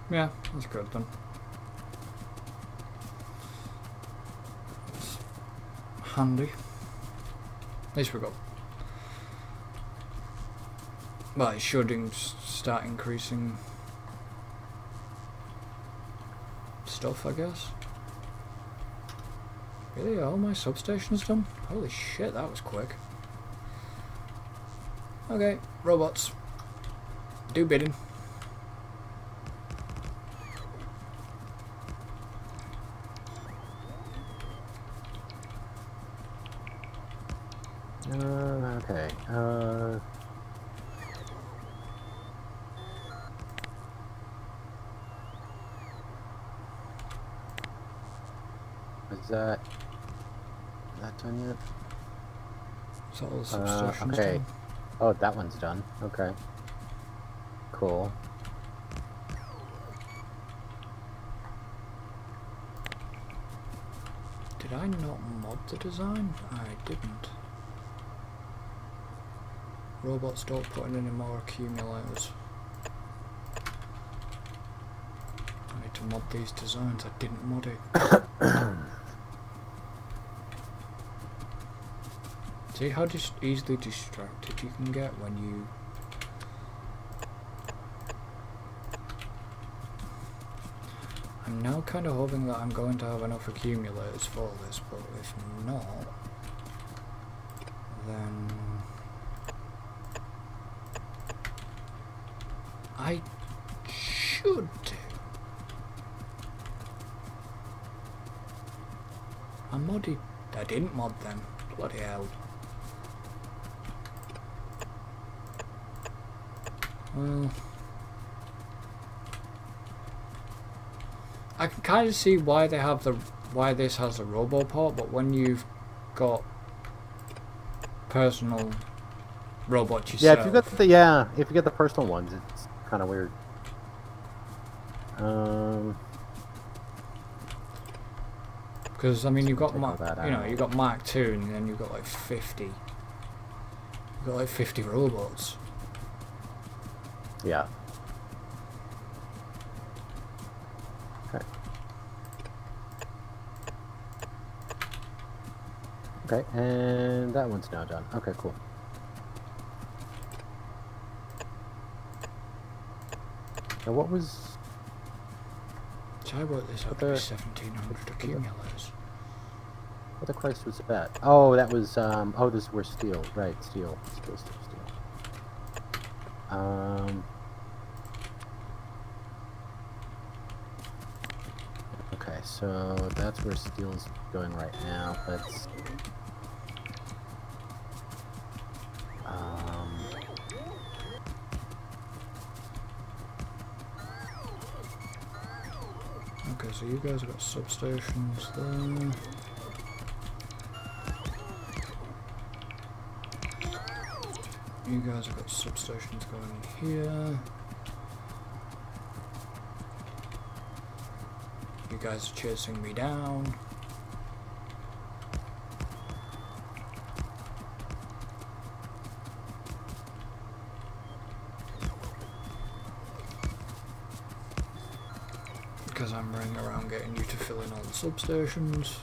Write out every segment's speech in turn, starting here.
Yeah, that's good then. It's handy. At least we got. Well, it should start increasing stuff, I guess. Really? All my substations done? Holy shit, that was quick. Okay, robots. Do bidding. Okay. Is that done yet? Is that all the substations okay. done? Oh, that one's done. Okay. Cool. Did I not mod the design? I didn't. Robots don't put in any more accumulators. I need to mod these designs. I didn't mod it. See how easily distracted you can get when you... I'm now kind of hoping that I'm going to have enough accumulators for this, but if not, then... I should do. I modded... I didn't mod them. Bloody hell. Well... I can kind of see why they have why this has a roboport, but when you've got personal robots yourself... Yeah, if you get the personal ones, it's kind of weird. Because I mean, you've got you've got Mark II, and then you've got like 50. You've got like 50 robots. Yeah. Okay. Okay, and that one's now done. Okay, cool. Now what was... So I worked this out to be 1,700 accumulators. What the Christ was that? Oh, that was, oh, this were steel. Right, steel. Steel. Okay, so that's where steel's going right now. Let's... Okay, so you guys have got substations there. You guys have got substations going here. You guys are chasing me down. Because I'm running around getting you to fill in all the substations.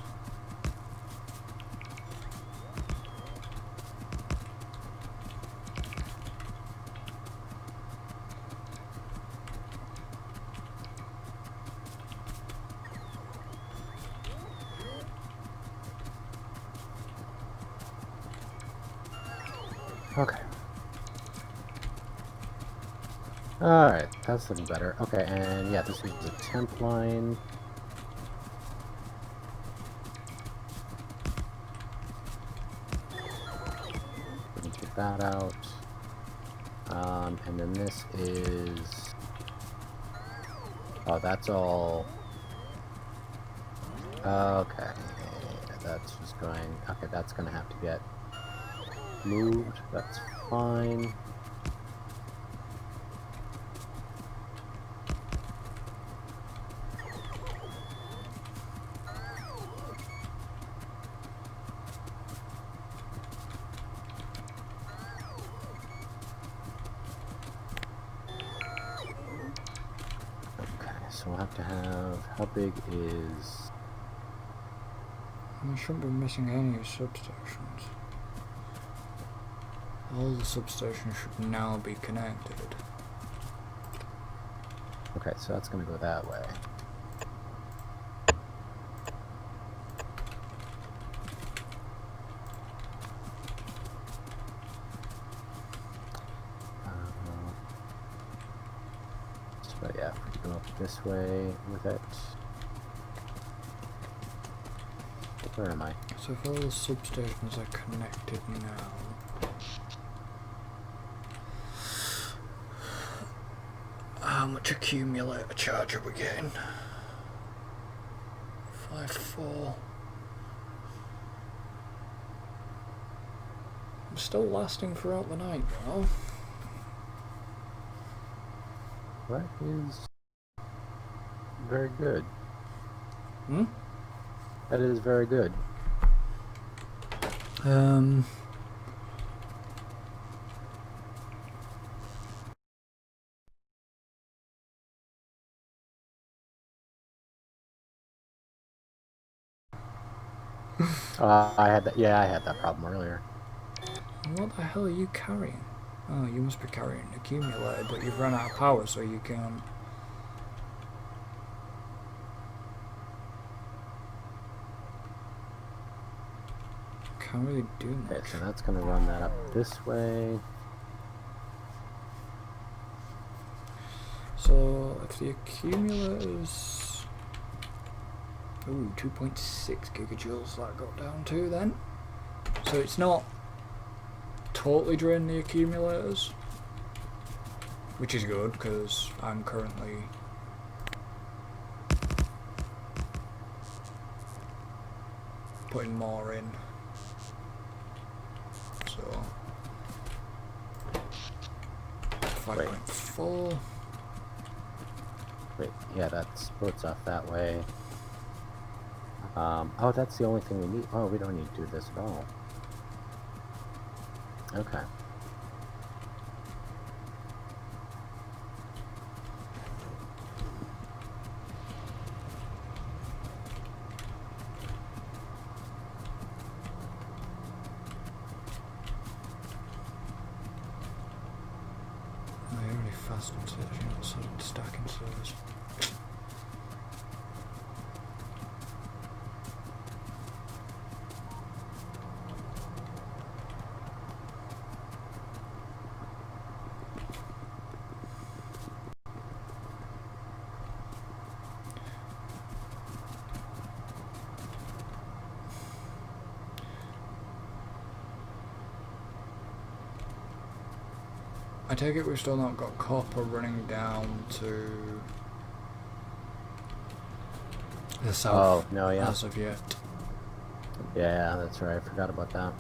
Okay. Alright, that's looking better. Okay, and yeah, this was the temp line. Get that out. And then this is... Oh, that's all... Okay, that's just going... Okay, that's gonna have to get moved. That's fine. Okay. so we'll have to have... How big is... We shouldn't be missing any substations. All the substations should now be connected. Okay, so that's going to go that way. So yeah, if we go up this way with it. Where am I? So if all the substations are connected now, how much accumulator charge are we getting? 5.4. I'm still lasting throughout the night, though. That is very good. Hmm? That is very good. I had that. Yeah, I had that problem earlier. What the hell are you carrying? Oh, you must be carrying an accumulator, but you've run out of power, so you can't. Can't really do much. Okay, so that's going to run that up this way. So if the accumulators, ooh, 2.6 gigajoules that got down to then. So it's not totally drained the accumulators, which is good because I'm currently putting more in. So 5.4. Wait, yeah, that splits off that way. Oh, that's the only thing we need. Oh, we don't need to do this at all. Okay. Oh, you're already fast on search, you're not sudden stacking servers. I take it we've still not got copper running down to the south. Oh, no, yeah. As of yet. Yeah, that's right. I forgot about that.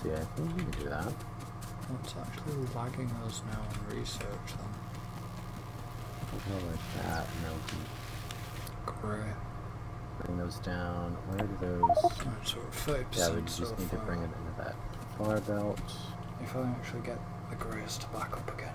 See, I think we can do that. What's actually lagging us now on research then? We'll go like that, and then we can Great. bring those down. Where do those... Right, so we're 30% Yeah, we so just need far. to bring it into that far belt. If I actually get the grace to back up again.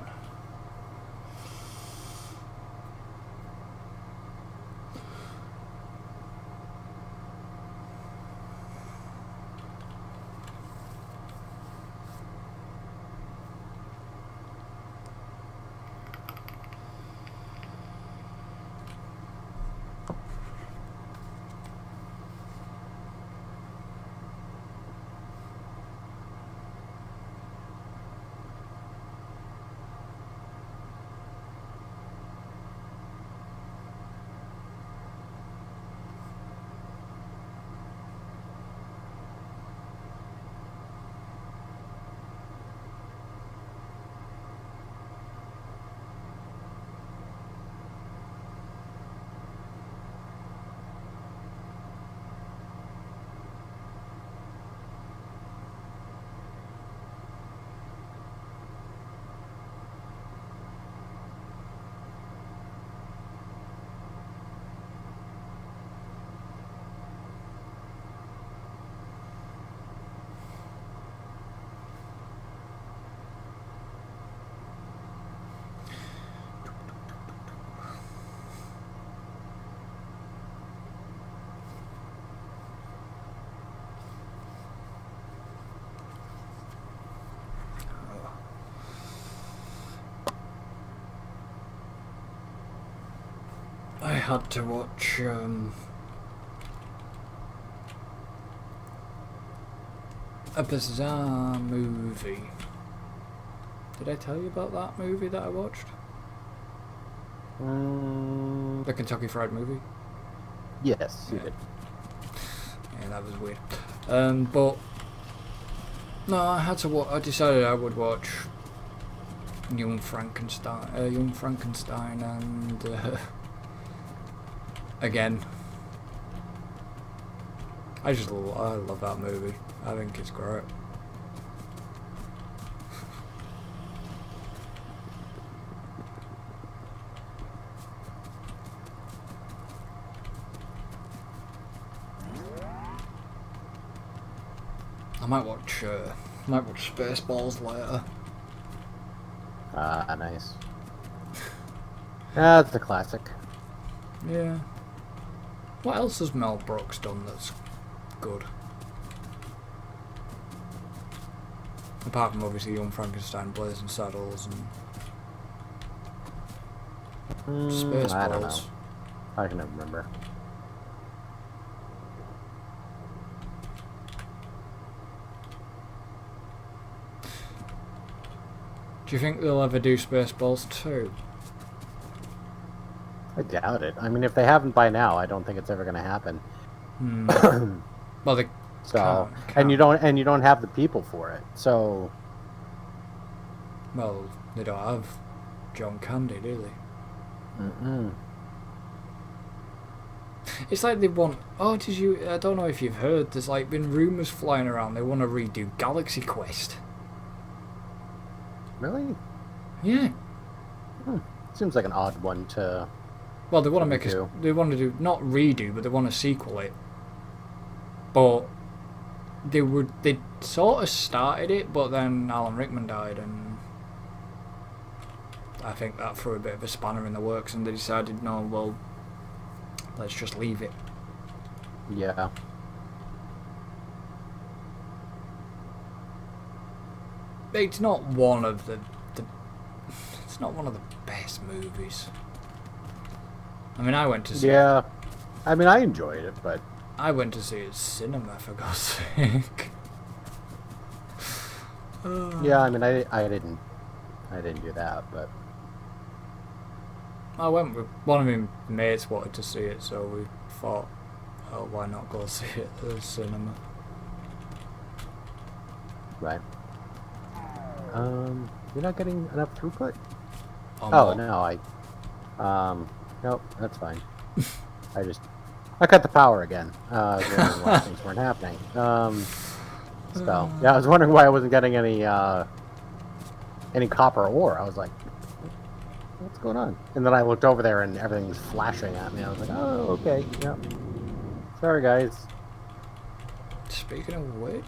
I had to watch a bizarre movie. Did I tell you about that movie that I watched? The Kentucky Fried Movie? Yes, you Yeah. did. Yeah, that was weird. But no, I had to. I decided I would watch Young Frankenstein, and again, I love that movie. I think it's great. I might watch Spaceballs later. Ah, nice. That's a classic. Yeah. What else has Mel Brooks done that's good? Apart from obviously Young Frankenstein, Blazing Saddles, and Spaceballs. I don't know. I can remember. Do you think they'll ever do Spaceballs 2? I doubt it. I mean, if they haven't by now, I don't think it's ever going to happen. Well, they So, can't. and you don't have the people for it. So, Well, they don't have John Candy, do they? It's like they want. Oh, did you? I don't know if you've heard. There's like been rumours flying around. They want to redo Galaxy Quest. Really? Yeah. Seems like an odd one to. Well, they want to make redo. They want to do not redo, but they want to sequel it. But they sort of started it, but then Alan Rickman died, and I think that threw a bit of a spanner in the works, and they decided, no, well, let's just leave it. Yeah. It's not one of the it's not one of the best movies. I mean, I went to see Yeah. I mean, I enjoyed it, but I went to see it at cinema, for God's sake. yeah, I mean, I didn't do that, but I went with one of my mates wanted to see it, so we thought, oh, why not go see it at the cinema? right. You're not getting enough throughput? On Oh what? no, nope, that's fine. I cut the power again. Why things weren't happening. So yeah, I was wondering why I wasn't getting any copper ore. I was like, what's going on? And then I looked over there and everything was flashing at me. I was like, oh, okay, yep. Sorry, guys. Speaking of which...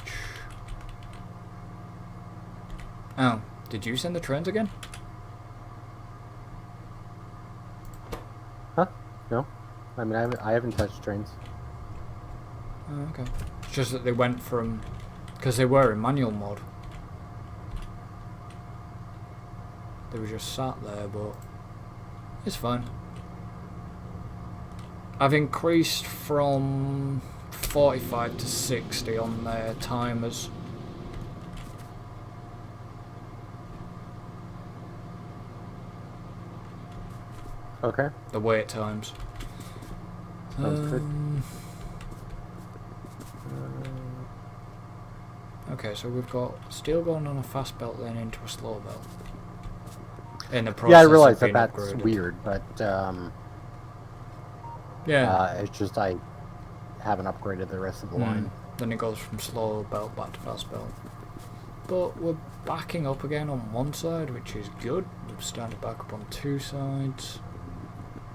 Oh, did you send the trains again? Huh? No. I mean, I haven't touched trains. Oh, okay. It's just that they went from... Because they were in manual mode. They were just sat there, but... It's fine. I've increased from 45 to 60 on their timers. Okay. The wait times. Sounds good. Okay, so we've got steel going on a fast belt, then into a slow belt. In the process Yeah, I realize of that being that's upgraded. weird, but Yeah. it's just I haven't upgraded the rest of the line. Then it goes from slow belt back to fast belt. But we're backing up again on one side, which is good. We've started back up on two sides.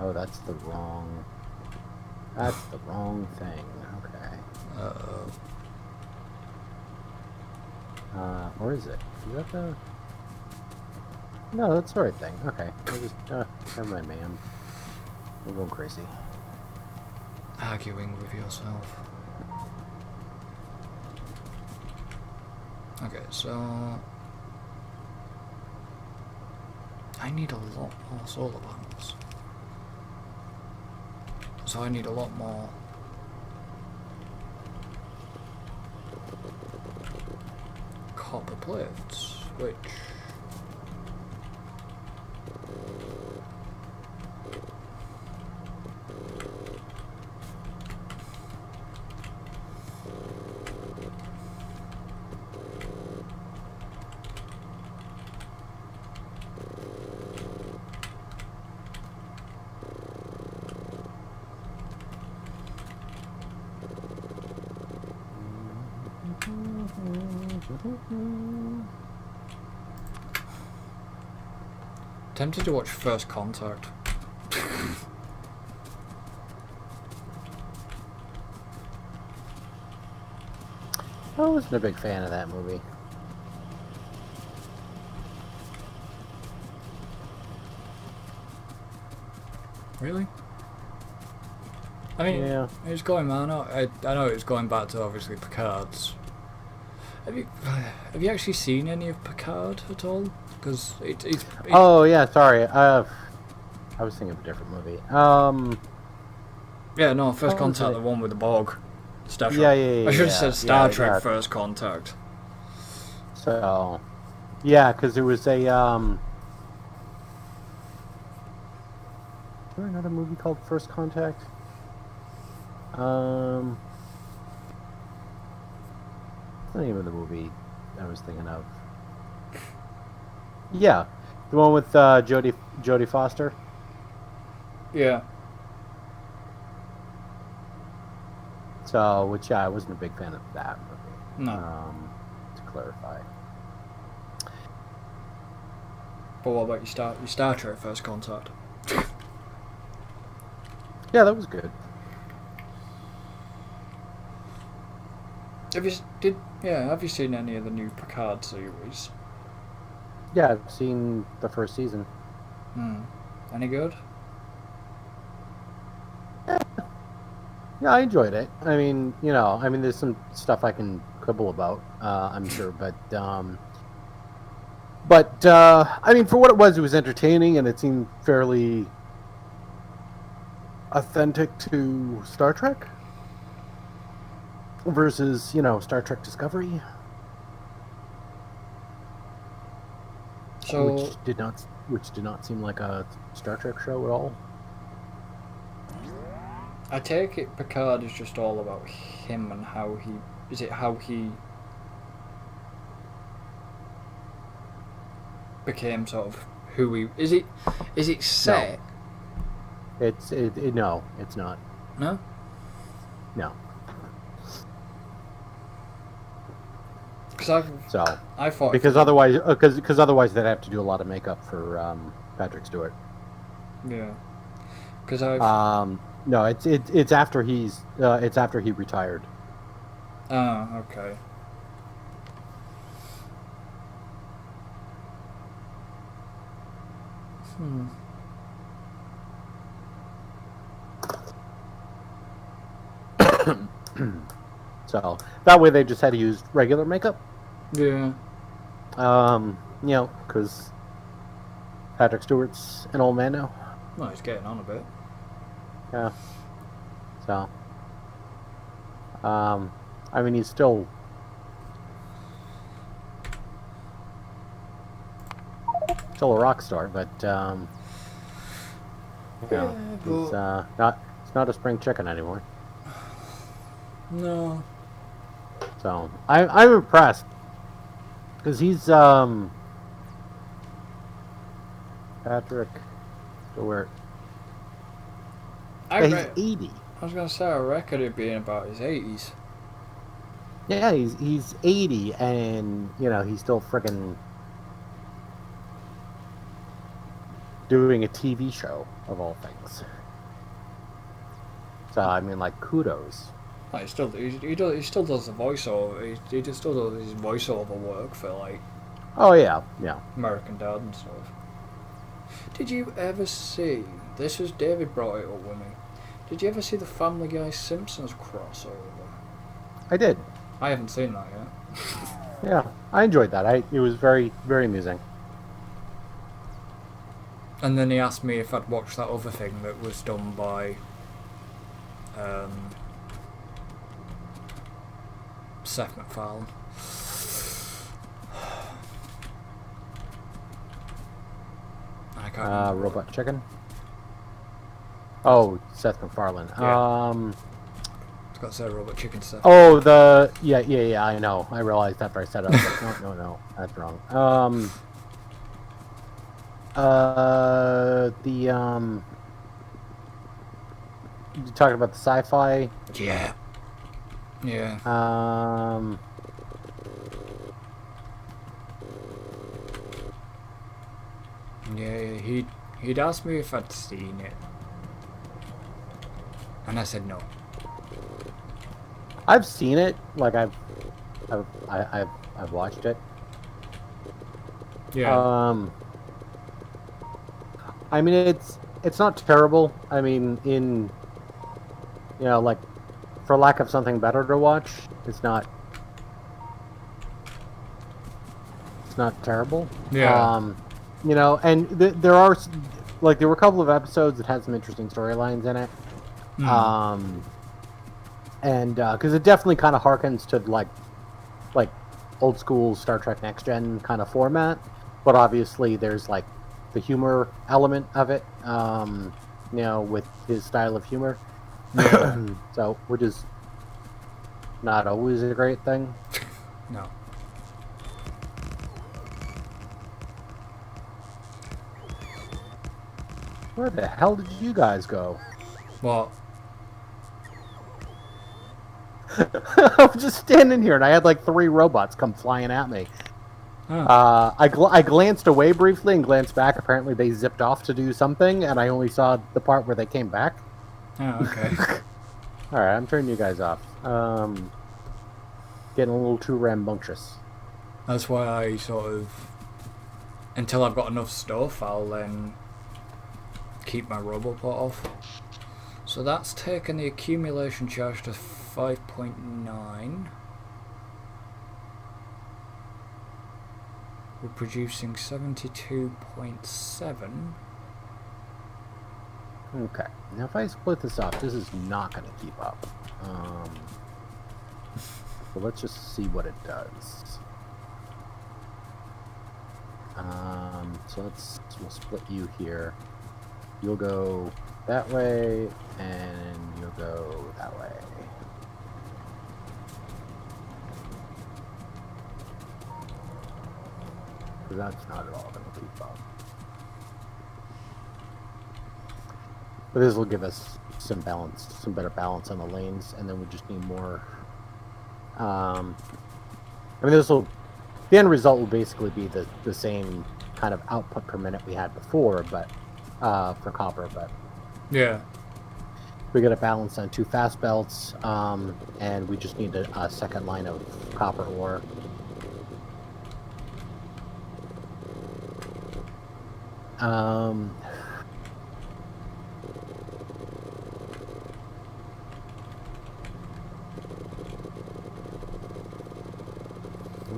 Oh, that's the wrong thing. Okay. Uh-oh. Or is it? Is that the... No, that's the right thing. Okay. I just, never mind, man. I'm going crazy. Arguing with yourself. Okay, so... I need a lot more solar panels. so I need a lot more. Copper plates, which... Tempted to watch First Contact. I wasn't a big fan of that movie. Really? I mean, Yeah. it was going, man. I know it was going back to obviously Picard's. Have you actually seen any of Picard at all? Because it's Oh yeah, sorry. I was thinking of a different movie. yeah, no, First Oh, Contact, okay. the one with the Borg. Star Trek. Yeah, yeah, I should have yeah, said Star yeah, Trek yeah. First Contact. So, yeah, because there was a Is there another movie called First Contact? What's the name of the movie I was thinking of? Yeah, the one with Jodie Foster. Yeah. So, which I wasn't a big fan of that movie. No. To clarify. But what about your Star Trek First Contact? Yeah, that was good. Have you seen any of the new Picard series? Yeah, I've seen the first season. Any good? Yeah, I enjoyed it. I mean, there's some stuff I can quibble about, I'm sure, but I mean, for what it was entertaining, and it seemed fairly authentic to Star Trek versus, Star Trek Discovery, So which did not seem like a Star Trek show at all. I take it Picard is just all about him and how he became sort of who he is. It set? No, it's not. No. No. Because So I thought because otherwise they'd have to do a lot of makeup for Patrick Stewart. Yeah. Because No, it's after he retired. Oh, okay. So that way they just had to use regular makeup. Yeah. Because Patrick Stewart's an old man now. Well, he's getting on a bit. Yeah. So, I mean, he's still a rock star, but he's not a spring chicken anymore. No. So I'm impressed because he's Patrick Stewart. He's 80. I was gonna say I reckon it being about his 80s. Yeah, he's 80, and he's still freaking doing a TV show of all things. So I mean, like, kudos. Like he still does the voiceover. He just still does his voiceover work for like. Oh yeah. American Dad and stuff. Did you ever see? This was David brought it up with me. Did you ever see the Family Guy Simpsons crossover? I did. I haven't seen that yet. Yeah, I enjoyed that. It was very, very amusing. And then he asked me if I'd watched that other thing that was done by Seth MacFarlane. I can't remember. Robot Chicken. Oh, Seth MacFarlane. Yeah. It's got to say Robot Chicken stuff. Oh, yeah. I know. I realized after I said it. I was like, no, that's wrong. You talking about the sci-fi? Yeah. Yeah. Yeah, he'd asked me if I'd seen it, and I said no. I've seen it. Like I've watched it. Yeah. I mean, it's not terrible. I mean, like, for lack of something better to watch, it's not terrible. Yeah. And there were a couple of episodes that had some interesting storylines in it. And because it definitely kind of harkens to like old school Star Trek Next Gen kind of format, but obviously there's like the humor element of it, with his style of humor. Yeah. So, which is not always a great thing. No. Where the hell did you guys go? What? I was just standing here, and I had like 3 robots come flying at me. Oh. I glanced away briefly and glanced back. Apparently, they zipped off to do something, and I only saw the part where they came back. Oh, okay. All right, I'm turning you guys off. Getting a little too rambunctious. That's why I sort of, until I've got enough stuff, I'll then keep my Roboport off. So that's taken the accumulation charge to 5.9. We're producing 72.7. Okay, now if I split this up, this is not going to keep up. So let's just see what it does. So we'll split you here. You'll go that way, and you'll go that way. So that's not at all going to keep up. But this will give us some better balance on the lanes, and then we just need more. The end result will basically be the same kind of output per minute we had before, but for copper. But Yeah. we got a balance on 2 fast belts, and we just need a second line of copper ore.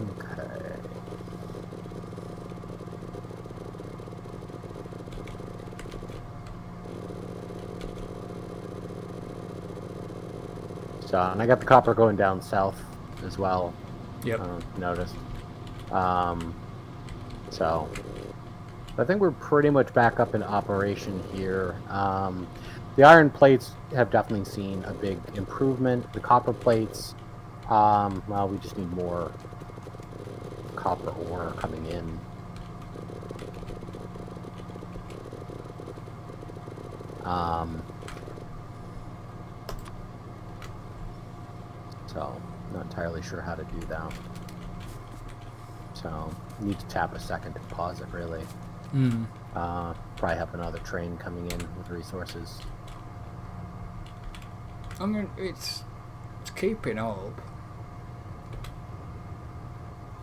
Okay. So, and I got the copper going down south as well. Yep. Noticed. So, I think we're pretty much back up in operation here. The iron plates have definitely seen a big improvement. The copper plates, well, we just need more copper ore coming in. So, not entirely sure how to do that. So, need to tap a second deposit, really. Probably have another train coming in with resources. I mean, it's keeping up.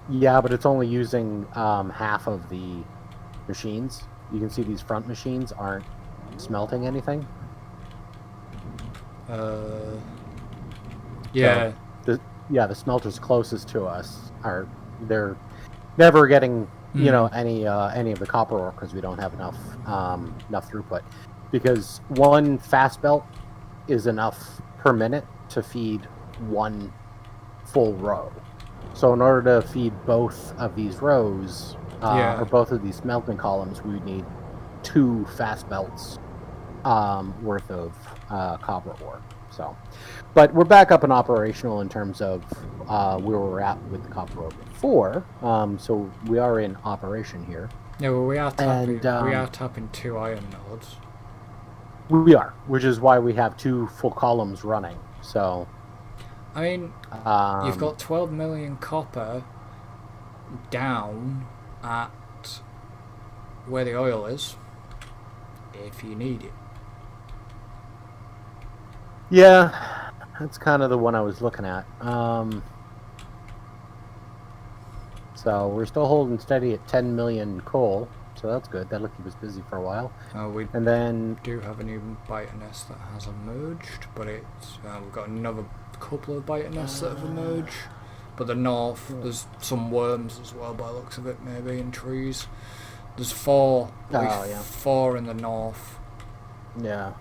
Yeah, but it's only using half of the machines. You can see these front machines aren't smelting anything. Yeah. So the smelters closest to us they're never getting any of the copper ore because we don't have enough throughput. Because one fast belt is enough per minute to feed one full row. So in order to feed both of these rows, Yeah. or both of these smelting columns, we would need 2 fast belts worth of copper ore. So, but we're back up and operational in terms of where we're at with the copper ore before. So we are in operation here. Yeah, well, we are tapping. And, we are tapping 2 iron nodes. We are, which is why we have 2 full columns running. So, I mean, you've got 12 million copper down at where the oil is, if you need it. yeah, that's kind of the one I was looking at. So we're still holding steady at 10 million coal, so that's good. That'll keep us busy for a while. We And then do have a new biter nest that has emerged, but it's we've got another couple of biter nests that have emerged. But the north, there's some worms as well by the looks of it, maybe in trees. There's 4, at least 4 in the north. Yeah.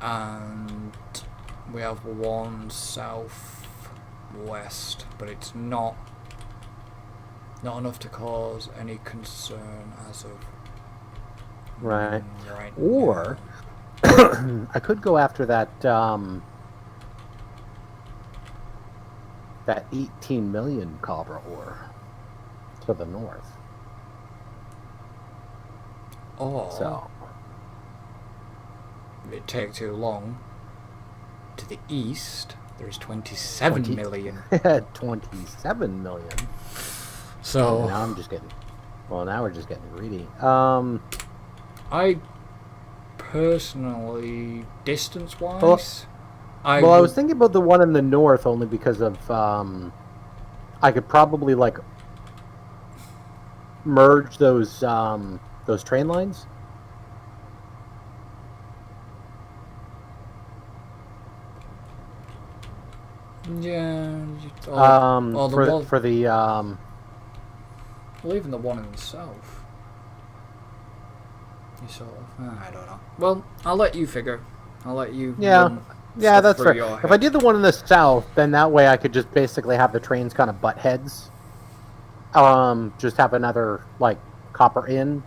And we have 1 south west, but it's not enough to cause any concern as of Right. right Or now. I could go after that that 18 million copper ore to the north. Or So it take too long. To the east, there's 27 million. 27 million. So now now we're just getting greedy. I personally, distance-wise, Well, I was thinking about the one in the north only because of I could probably like merge those train lines. Yeah. For the well, even the one in the south. You sort of. I don't know. Well, I'll let you figure. I'll let you. Yeah, that's fair. If I did the one in the south, then that way I could just basically have the trains kind of butt heads. Just have another like copper in,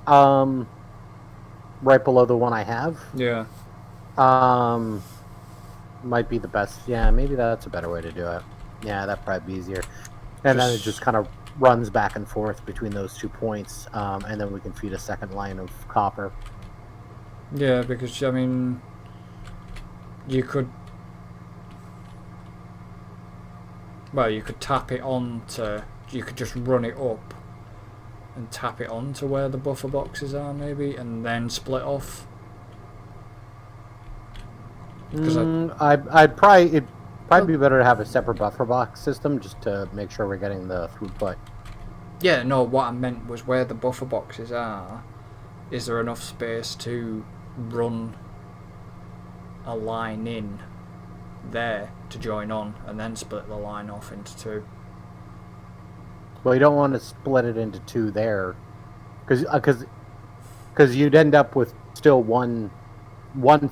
right below the one I have. Yeah. Might be the best. Yeah, maybe that's a better way to do it. Yeah, that'd probably be easier. And then it just kind of runs back and forth between those 2 points, and then we can feed a second line of copper. Yeah, because I mean, you could. Well, you could tap it onto. You could just run it up and tap it onto where the buffer boxes are, maybe, and then split off. Because it'd probably be better to have a separate buffer box system just to make sure we're getting the throughput. Yeah, no, what I meant was where the buffer boxes are, is there enough space to run a line in there to join on and then split the line off into 2? Well, you don't want to split it into 2 there, because you'd end up with still one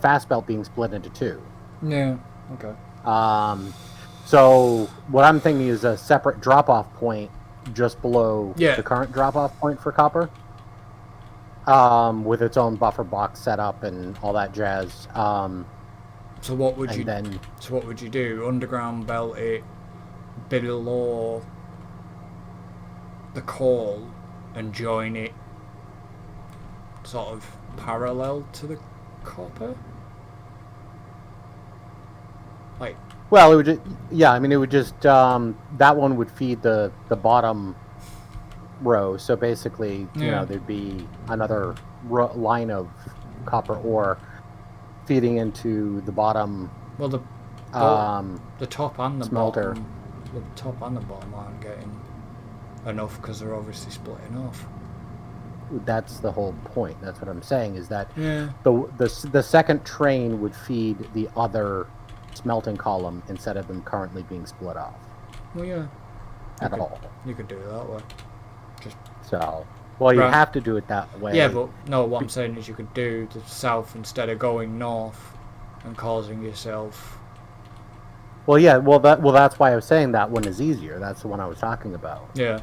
fast belt being split into 2. Yeah. Okay. So what I'm thinking is a separate drop-off point just below the current drop-off point for copper, with its own buffer box set up and all that jazz. So what would you do? Underground belt it below the coal and join it sort of parallel to the copper? Like, well, it would just, it would just that one would feed the bottom row. So basically, there'd be another line of copper ore feeding into the bottom. Well, the top and the smelter. bottom, the top and the bottom aren't getting enough because they're obviously splitting off. That's the whole point. That's what I'm saying, is that Yeah. the second train would feed the other smelting column instead of them currently being split off. Well, yeah. All. You could do it that way. So, well, you Right. have to do it that way. Yeah, but no, what I'm saying is you could do the south instead of going north. and causing yourself. Well, yeah. That's why I was saying that one is easier. That's the one I was talking about. Yeah.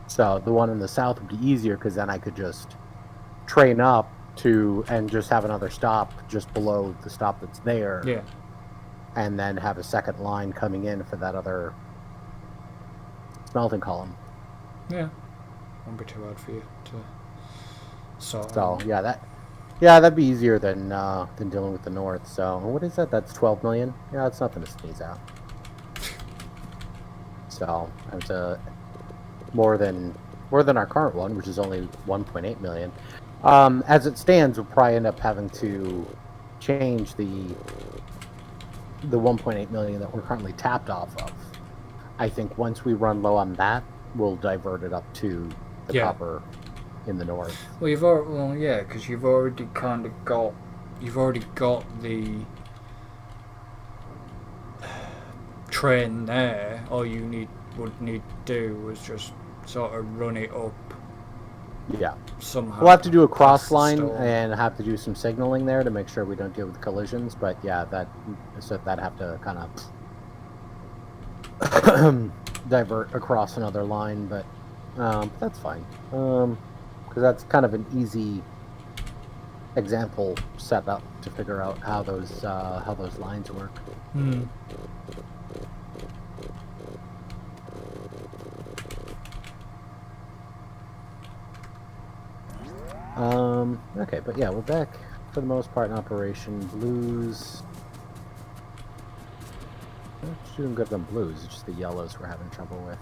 So the one in the south would be easier because then I could just train up to and just have another stop just below the stop that's there. Yeah. And then have a second line coming in for that other smelting column. Yeah. Won't be too hard for you to sort So out. that'd be easier than dealing with the north. So what is that? That's 12 million. Yeah, it's nothing to sneeze at. So it's more than our current one, which is only 1.8 million. As it stands, we'll probably end up having to change the 1.8 million that we're currently tapped off of. I think once we run low on that, we'll divert it up to the copper in the north. Well, because you've already got the train there. All you would need to do was just sort of run it up. Yeah. Somehow. We'll have to do a cross line and have to do some signaling there to make sure we don't deal with collisions. But yeah, that'd have to kind of divert across another line. But that's fine. Because that's kind of an easy example setup to figure out how those lines work. Okay, but yeah, we're back for the most part in operation. Blues. I'm doing good on blues. It's just the yellows we're having trouble with.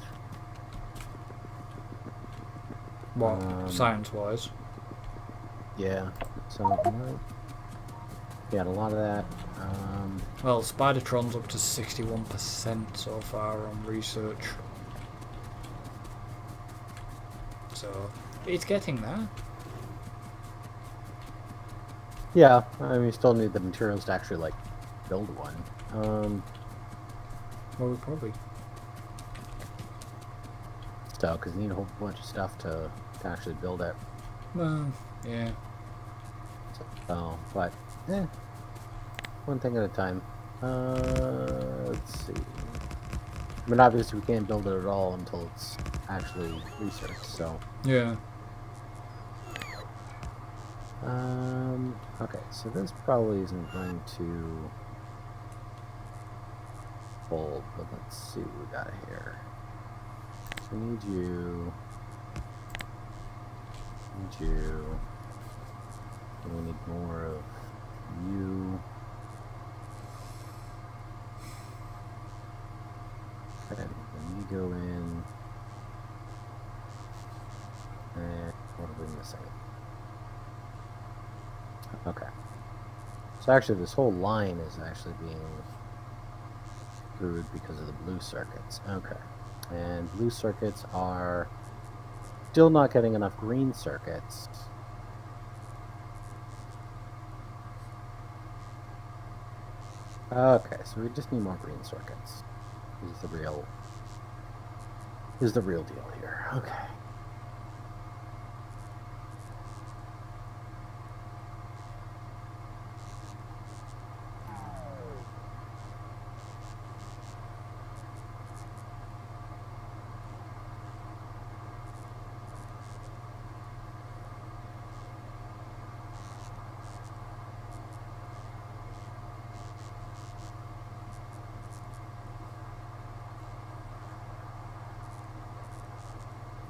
What, science-wise? Yeah. So, we had a lot of that. Well, Spidertron's up to 61% so far on research. So, it's getting there. Yeah, I mean, we still need the materials to actually, like, build one. Well, we probably... So, because you need a whole bunch of stuff to actually build it. Well, yeah. So, but, one thing at a time. Let's see. I mean, obviously we can't build it at all until it's actually researched, so... Yeah. Okay, so this probably isn't going to hold, but let's see what we got here. So we need you. And we need more of you. And then you go in. And what are we missing? Okay. So actually this whole line is actually being screwed because of the blue circuits. Okay. And blue circuits are still not getting enough green circuits. Okay, so we just need more green circuits. This is the real deal here. Okay.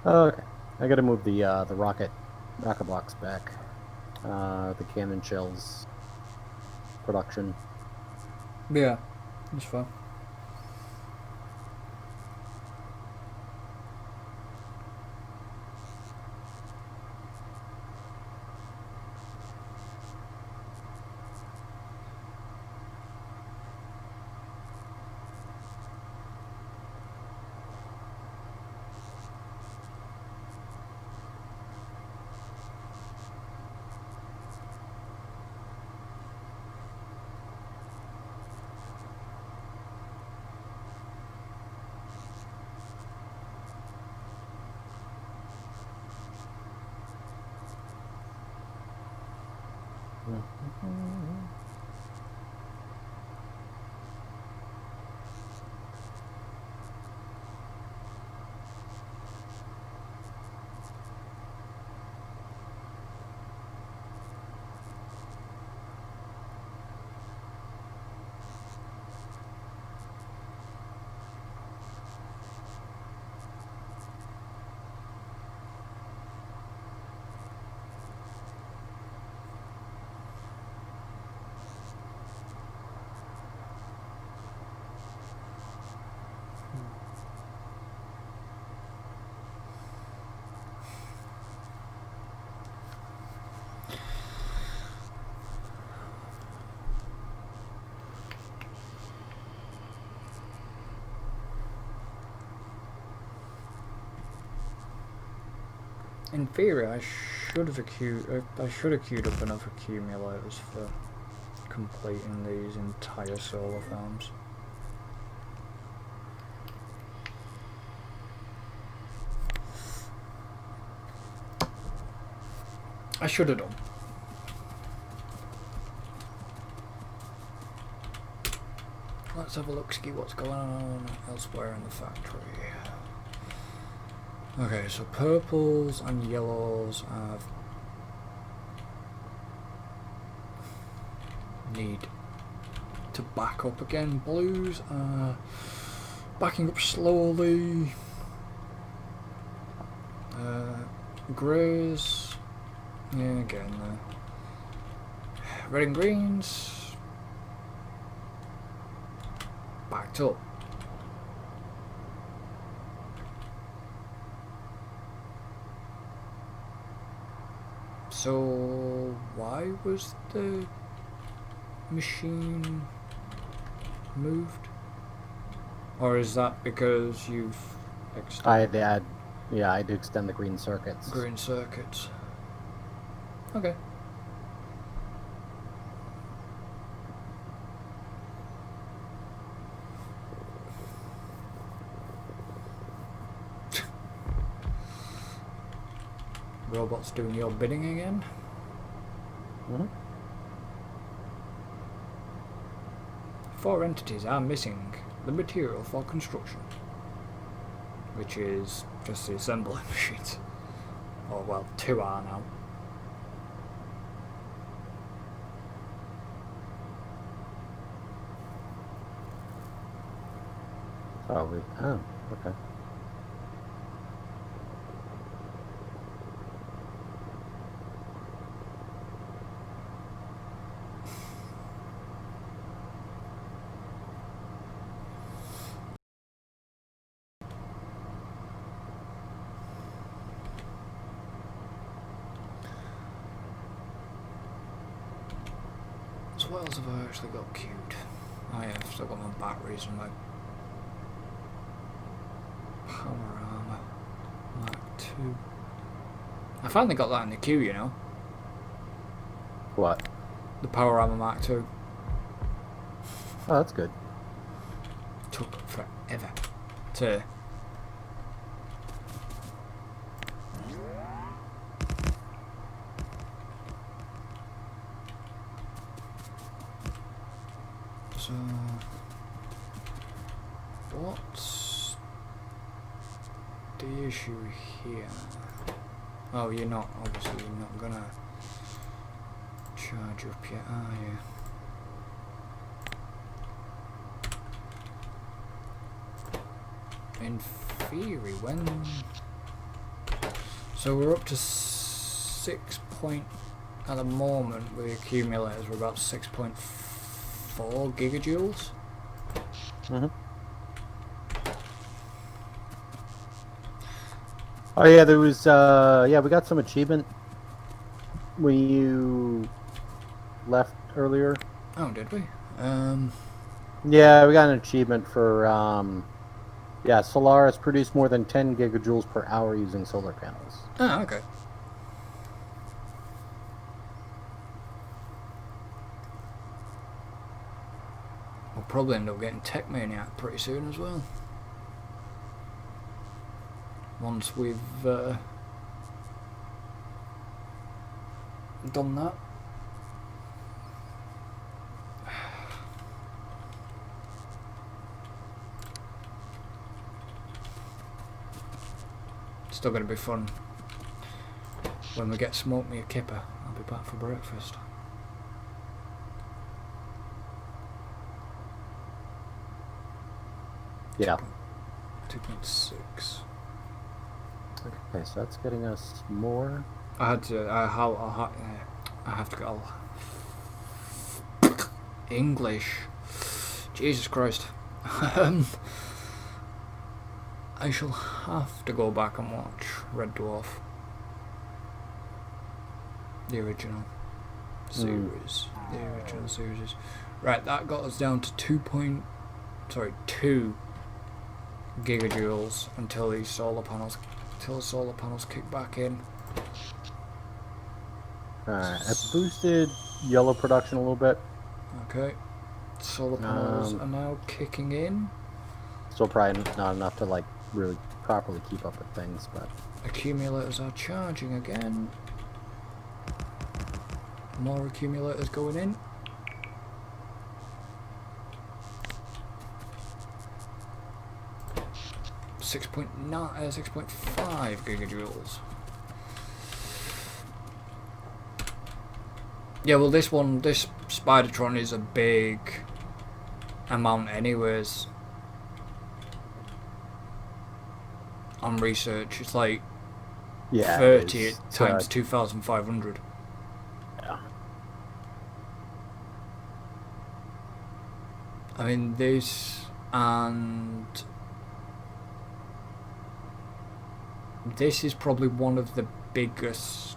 Okay, I gotta move the rocket blocks back. The cannon shells production. Yeah, that's fine. In theory, I should have queued up enough accumulators for completing these entire solar farms. I should have done. Let's have a look, see what's going on elsewhere in the factory. Okay, so purples and yellows need to back up again. Blues are backing up slowly. Greys, yeah, again there. Red and greens backed up. So why was the machine moved? Or is that because you've extended? I had to add, yeah, I had to extend the green circuits. Green circuits. Okay. Robots doing your bidding again? Mm-hmm. 4 entities are missing the material for construction, which is just the assembly machines. Oh well, 2 are now. Oh, okay. So what else have I actually got queued? I have still got my batteries and my power armor Mark II. I finally got that in the queue, you know. What? The power armor Mark II. Oh, that's good. Took forever to. So, what's the issue here? Oh, you're not, obviously, you're not gonna charge up yet, are you? In theory, when... So we're up to 6 point... At the moment, with the accumulators, we're about 6.4 gigajoules. Mm-hmm. Oh yeah, there was yeah, we got some achievement when you left earlier. Oh, did we? Yeah, we got an achievement for yeah, Solaris produced more than 10 gigajoules per hour using solar panels. Oh, okay. We'll probably end up getting Tech Maniac pretty soon as well. Once we've done that. Still going to be fun. When we get smoked me a kipper, I'll be back for breakfast. Yeah. 2.6. Okay, so that's getting us more. I had to. I have to go. English. Jesus Christ. I shall have to go back and watch Red Dwarf. The original series. The original series. Right, that got us down to 2 gigajoules until the solar panels kick back in. Alright, I boosted yellow production a little bit. Okay. Solar panels are now kicking in. Still probably not enough to like really properly keep up with things, but Accumulators are charging again. More accumulators going in. 6.5 gigajoules. Yeah, well, this Spidertron is a big amount, anyways. On research, it's like 30 times 2,500. Yeah. I mean, this and this is probably one of the biggest,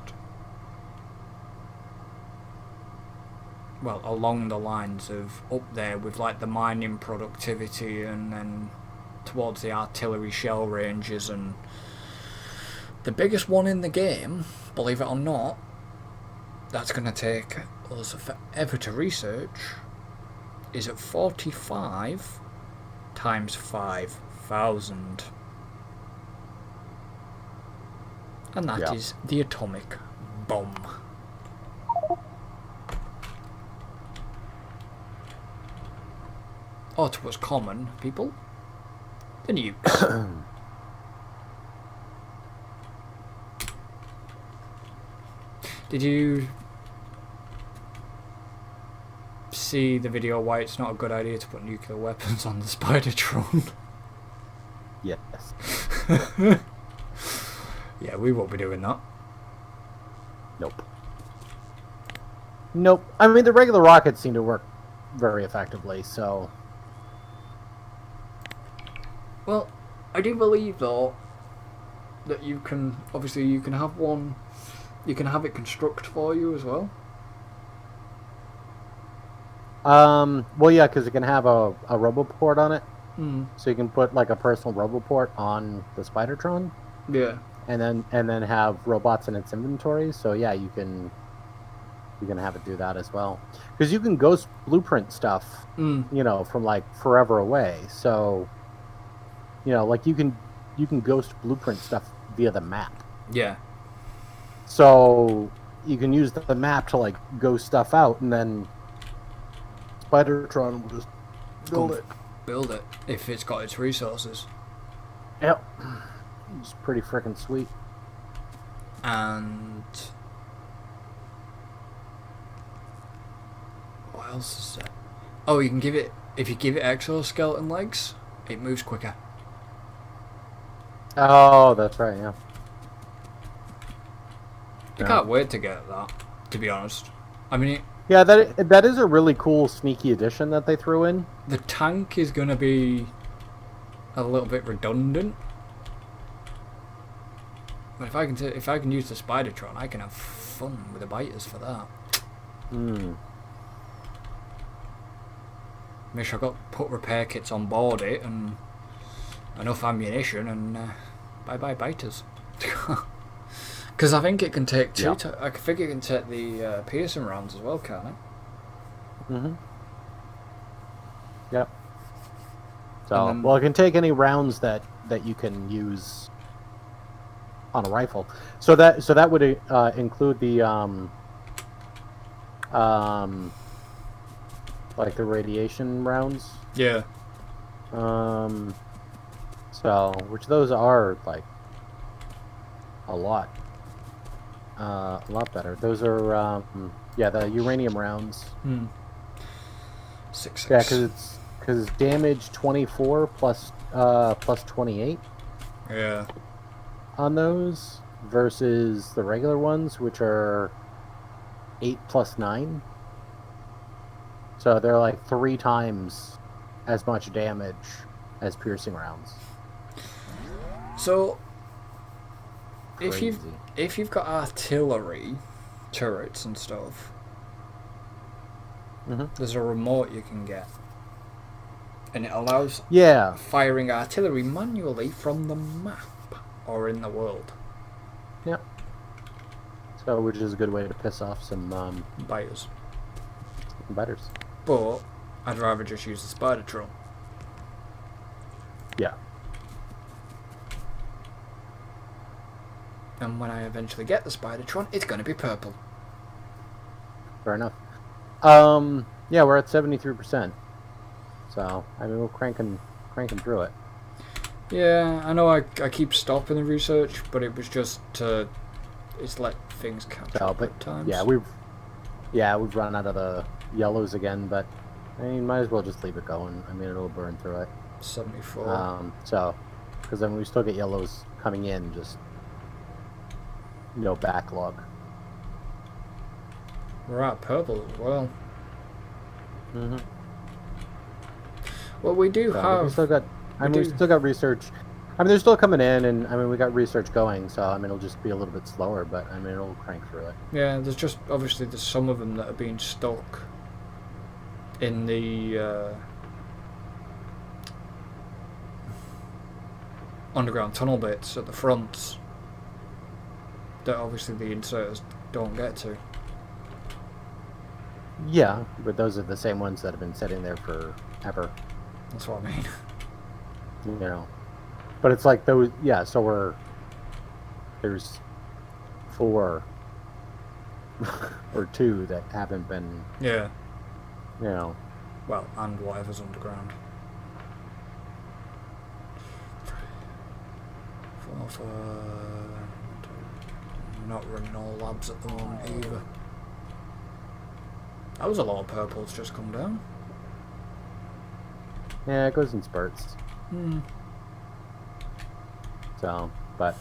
well, along the lines of up there with like the mining productivity, and then towards the artillery shell ranges, and the biggest one in the game, believe it or not, that's going to take us forever to research, is at 45 times 5,000. And that is the atomic bomb. Or to us common people, the nukes. Did you see the video why it's not a good idea to put nuclear weapons on the Spidertron? Yes. Yeah, we won't be doing that. Nope. Nope. I mean, the regular rockets seem to work very effectively, so... Well, I do believe, though, that you can... Obviously, you can have one... You can have it construct for you as well. Well, yeah, because it can have a RoboPort on it. Mm. So you can put, like, a personal RoboPort on the Spidertron. Yeah. And then have robots in its inventory. So yeah, you can have it do that as well. Because you can ghost blueprint stuff, you know, from like forever away. So, you know, like you can ghost blueprint stuff via the map. Yeah. So you can use the map to like ghost stuff out, and then Spidertron will just build it if it's got its resources. Yep. It's pretty freaking sweet. And what else is there? Oh, you can give it, if you give it exoskeleton legs, it moves quicker. Oh, that's right, yeah. I can't wait to get that, to be honest. I mean, yeah, that is a really cool sneaky addition that they threw in. The tank is going to be a little bit redundant. But if I can use the Spidertron, I can have fun with the biters for that. Make sure I've got put repair kits on board it and enough ammunition, and bye bye biters. Because I think it can take I think it can take the Pearson rounds as well, can't it? Yep. So well, it can take any rounds that you can use on a rifle. So that would include the like the radiation rounds. Yeah. So which those are like a lot better. Those are the uranium rounds. 6. Yeah, because it's damage 24 plus 28. Yeah. On those versus the regular ones, which are 8 plus 9. So they're like 3 times as much damage as piercing rounds. So Crazy. if you've got artillery turrets and stuff, there's a remote you can get, and it allows firing artillery manually from the map or in the world. Yep. So, which is a good way to piss off some Biters. biters. But I'd rather just use the spider troll. Yeah. And when I eventually get the Spidertron, it's going to be purple. Fair enough. Yeah, we're at 73%. So, I mean, we're cranking through it. Yeah, I know I keep stopping the research, but it was just to... It's let things catch up at times. Yeah, we've run out of the yellows again, but I mean, might as well just leave it going. I mean, it'll burn through it. 74. So, because I mean, we still get yellows coming in, just no backlog. We're at purple as well. Mm-hmm. Well, we do have... We still got... we still got research. I mean, they're still coming in, and I mean, we got research going, so I mean, it'll just be a little bit slower, but I mean, it'll crank through it. Yeah, there's just... Obviously, there's some of them that are being stuck in the... underground tunnel bits at the fronts that obviously the inserters don't get to. Yeah, but those are the same ones that have been sitting there forever. That's what I mean. You know, but it's like those. Yeah, so there's 4 or 2 that haven't been. Yeah. You know. Well, and whatever's underground. We're not running all labs at the moment either. That was a lot of purples just come down. Yeah, it goes in spurts. So, but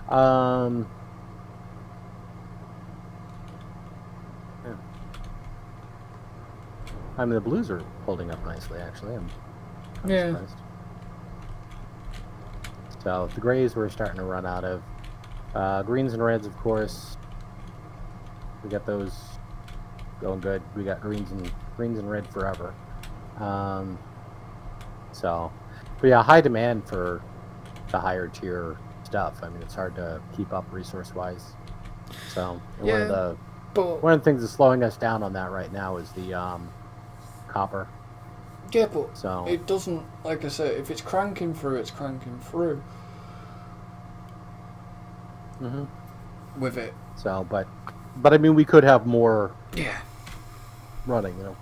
yeah. I mean, the blues are holding up nicely, actually. I'm surprised. So the grays we're starting to run out of. Greens and reds, of course. We got those going good. We got greens and red forever. So, but yeah, high demand for the higher tier stuff. I mean, it's hard to keep up resource wise. So one of the things that's slowing us down on that right now is the copper. Yeah, but so it doesn't, like I said, if it's cranking through, it's cranking through. With it. So, but I mean, we could have more. Yeah. Running, you know.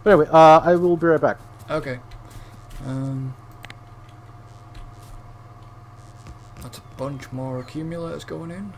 But anyway, I will be right back. Okay. That's a bunch more accumulators going in.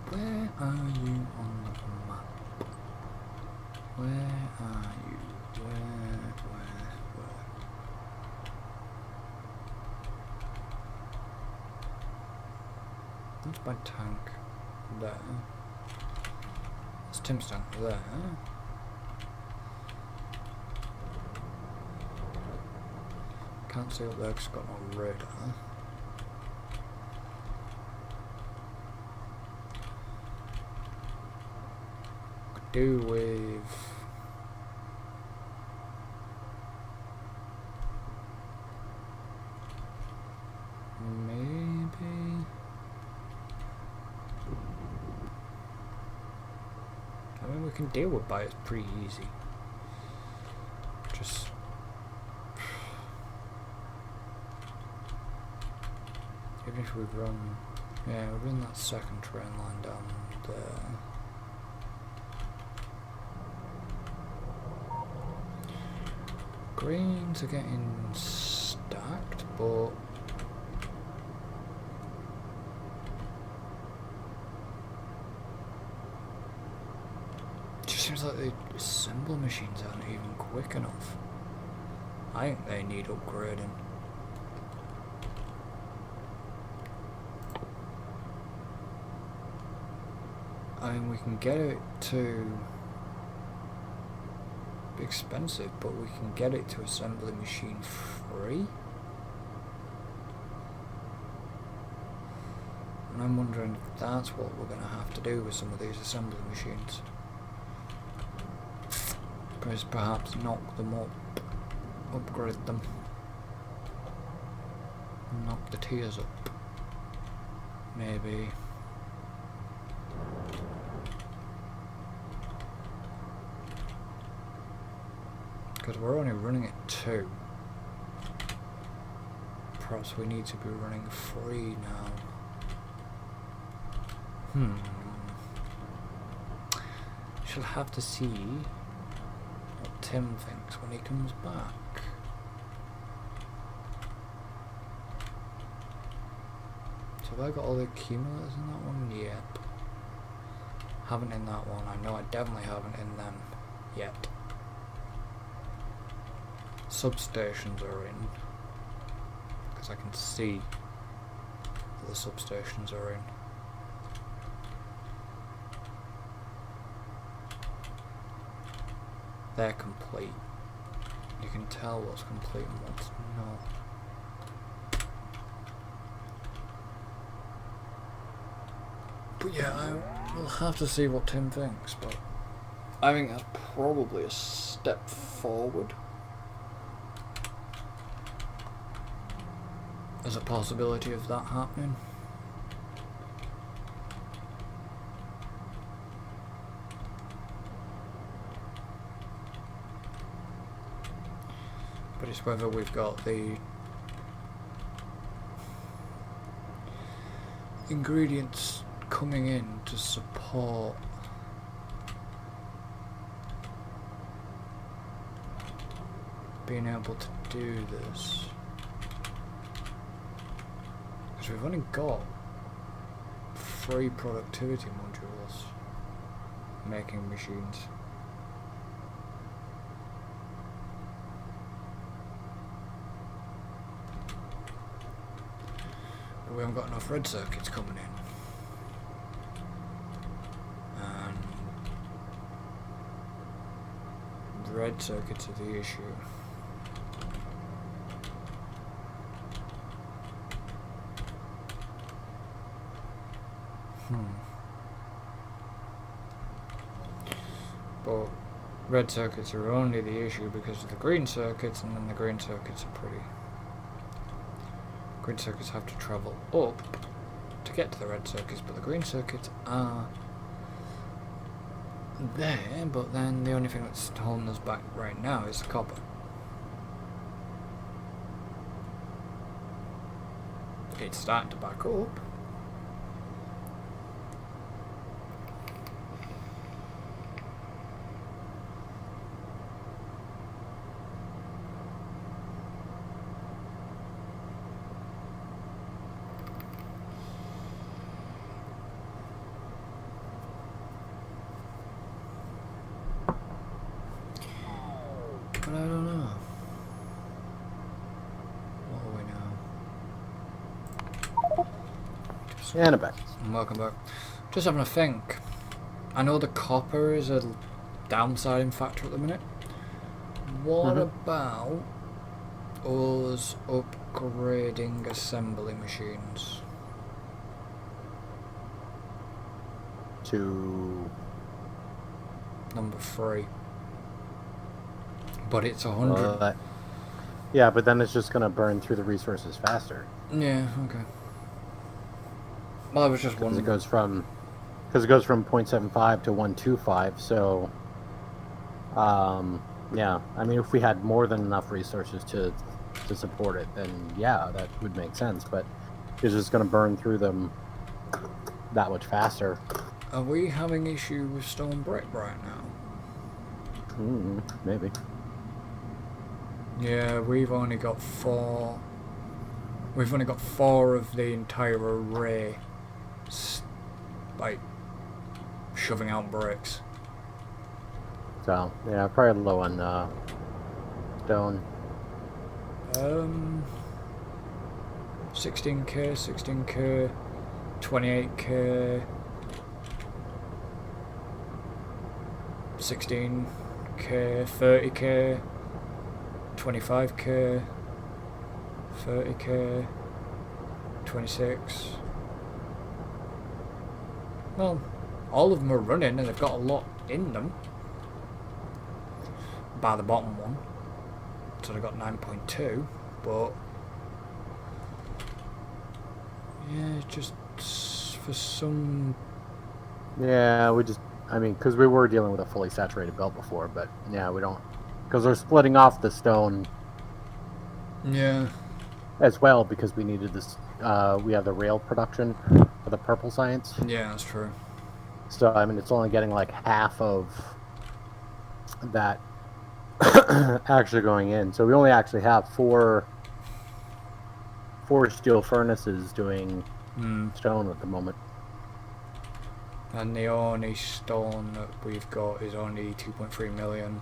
Where are you on the map? Where are you? Where? That's my tank there. That's Tim's tank there. Can't see up there because it's got no radar. Do with maybe I mean we can deal with bites pretty easy. Just even if we run that second train line down there. Greens are getting stacked, but it just seems like the assembly machines aren't even quick enough. I think they need upgrading. I mean, we can get it to be expensive, but we can get it to assembly machine free. And I'm wondering if that's what we're going to have to do with some of these assembly machines. Is perhaps knock them up, upgrade them, knock the tiers up, maybe. Because we're only running at 2. Perhaps we need to be running 3 now. Shall have to see what Tim thinks when he comes back. So have I got all the accumulators in that one? Yep. Haven't in that one. I know I definitely haven't in them yet. Substations are in. Because I can see that the substations are in. They're complete. You can tell what's complete and what's not. But yeah, we'll have to see what Tim thinks, but I think that's probably a step forward. There's a possibility of that happening. But it's whether we've got the ingredients coming in to support being able to do this. Because we've only got 3 productivity modules making machines. We haven't got enough red circuits coming in. And red circuits are the issue. But red circuits are only the issue because of the green circuits, and then the green circuits are pretty... Green circuits have to travel up to get to the red circuits, but the green circuits are there, but then the only thing that's holding us back right now is the copper. It's starting to back up. But I don't know. What are we now? And I'm back. Welcome back. Just having a think. I know the copper is a downside factor at the minute. What about us upgrading assembly machines? To Number 3. But it's 100. Yeah, but then it's just going to burn through the resources faster. Yeah, okay. Well, I was just wondering. Because it goes from 0.75 to 125, so yeah, I mean, if we had more than enough resources to support it, then yeah, that would make sense, but it's just going to burn through them that much faster. Are we having issue with stone brick right now? Maybe. Yeah, we've only got 4. We've only got 4 of the entire array, like, shoving out bricks. So, yeah, probably low on stone. 16k, 16k, 28k, 16k, 30k, 25k, 30k, 26. Well, all of them are running and they've got a lot in them. By the bottom one. So they've got 9.2, but yeah, just for some. Yeah, I mean, because we were dealing with a fully saturated belt before, but yeah, we don't, because they're splitting off the stone. Yeah. As well, because we needed this. We have the rail production for the purple science. Yeah, that's true. So I mean, it's only getting like half of that actually going in. So we only actually have four steel furnaces doing stone at the moment. And the only stone that we've got is only 2.3 million.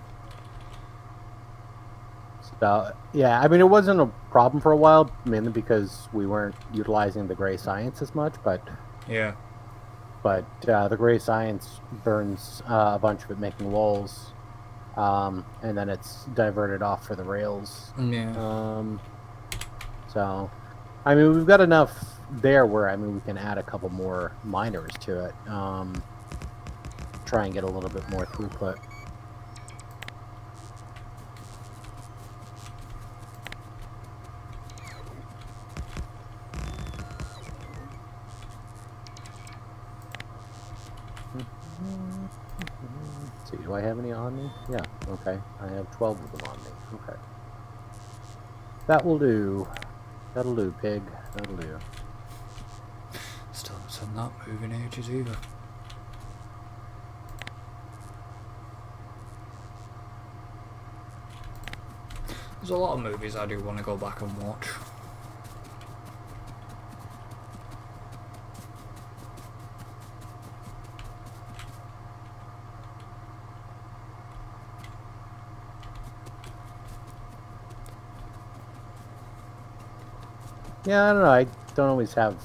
So yeah, I mean, it wasn't a problem for a while, mainly because we weren't utilizing the gray science as much. But Yeah. The gray science burns a bunch of it, making lulls, and then it's diverted off for the rails. Yeah. So, I mean, we've got enough there where, I mean, we can add a couple more miners to it. Try and get a little bit more throughput. Let's see, do I have any on me? Yeah, okay. I have 12 of them on me. Okay. That will do. That'll do, pig. That'll do. Still haven't seen that moving ages either. There's a lot of movies I do want to go back and watch. Yeah, I don't know. I don't always have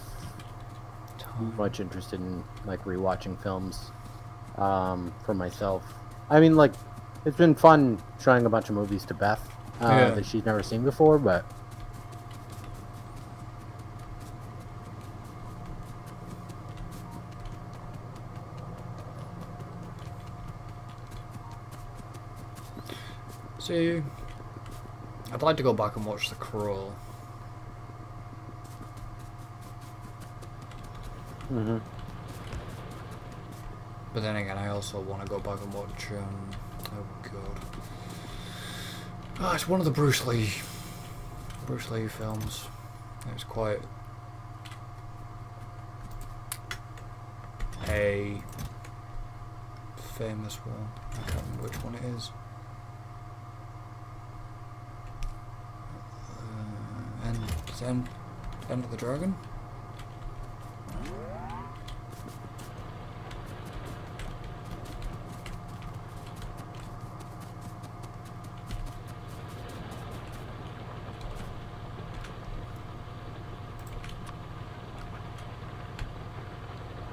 much interest in like rewatching films for myself. I mean, like, it's been fun showing a bunch of movies to Beth that she's never seen before, but see, I'd like to go back and watch The Crow. But then again, I also want to go back and watch, oh god. Ah, it's one of the Bruce Lee films. It was quite a famous one. I can't remember which one it is. End of the Dragon?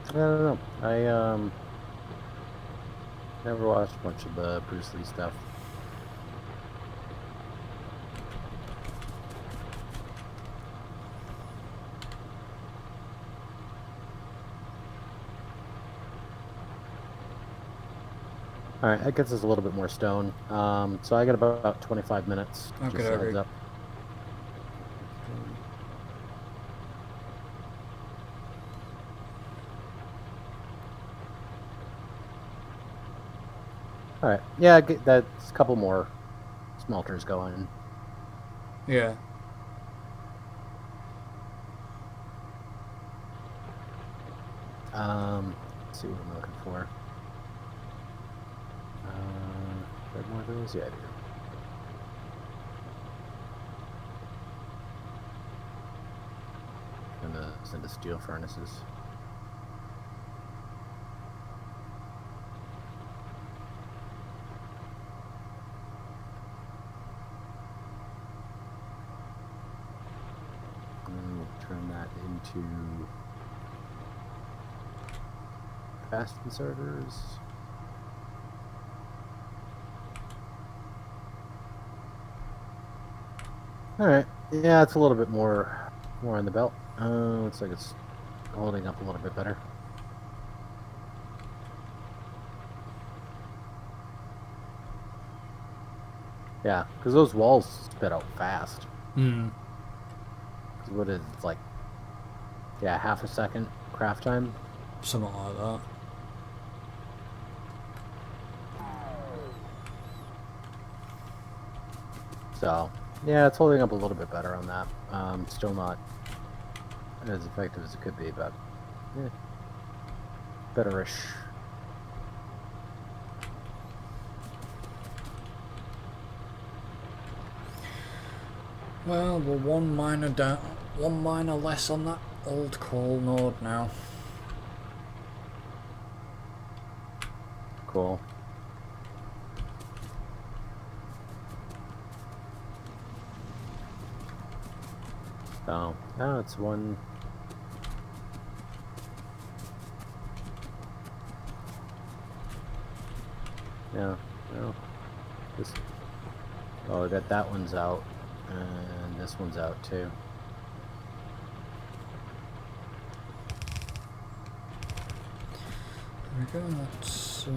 I don't know. I never watched much of the Bruce Lee stuff. Alright, that gets us a little bit more stone. So I got about 25 minutes. Okay, just a heads up. Alright, yeah, that's a couple more smelters going. Yeah. Let's see what I'm looking for. Do I have more of those? Yeah, I do. Gonna send the steel furnaces. to fast inserters. All right, yeah, it's a little bit more on the belt. Looks like it's holding up a little bit better. Yeah, because those walls spit out fast. Hmm. What is it? It's like, yeah, half a second craft time. Something like that. So, yeah, it's holding up a little bit better on that. Still not as effective as it could be, but yeah, betterish. Well, we're one miner down, one miner less on that old coal node now. Cool. So, now it's one. Yeah, no. This. Oh, I got that one's out, and this one's out too. There we go. That's.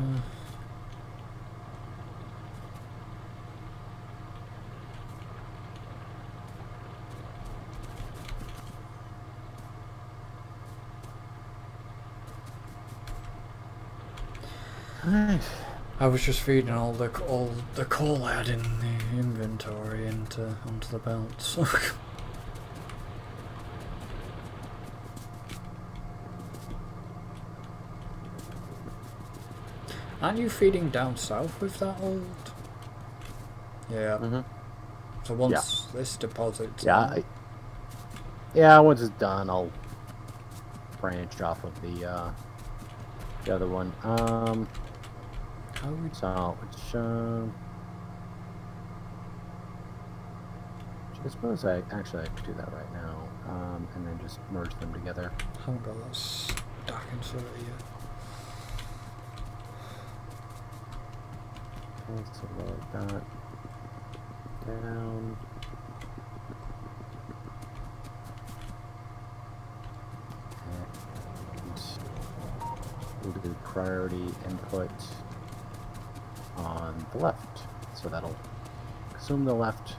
Alright. I was just feeding all the coal I had in the inventory onto the belt. So. Aren't you feeding down south with that old? Yeah. Mm-hmm. So once this deposit's Yeah, yeah. Once it's done, I'll branch off of the other one. How would So which I suppose I could do that right now, and then just merge them together. haven't got that stack insert yet. Okay, so lower that down. And we'll do priority input on the left, so that'll consume the left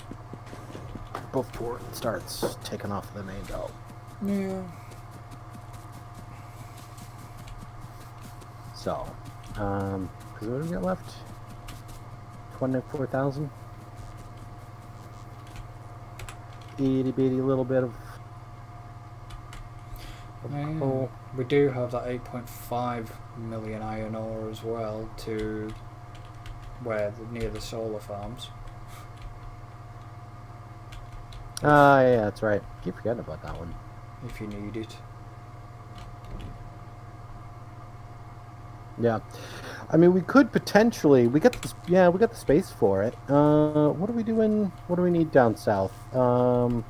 before it starts taking off the main belt. Yeah. So, because what do we got left? 24,000. Itty bitty little bit of coal. We do have that 8.5 million iron ore as well to near the solar farms. Yeah, that's right. Keep forgetting about that one. If you need it. Yeah, I mean, we could potentially. We got this. Yeah, we got the space for it. What are we doing? What do we need down south? Yeah,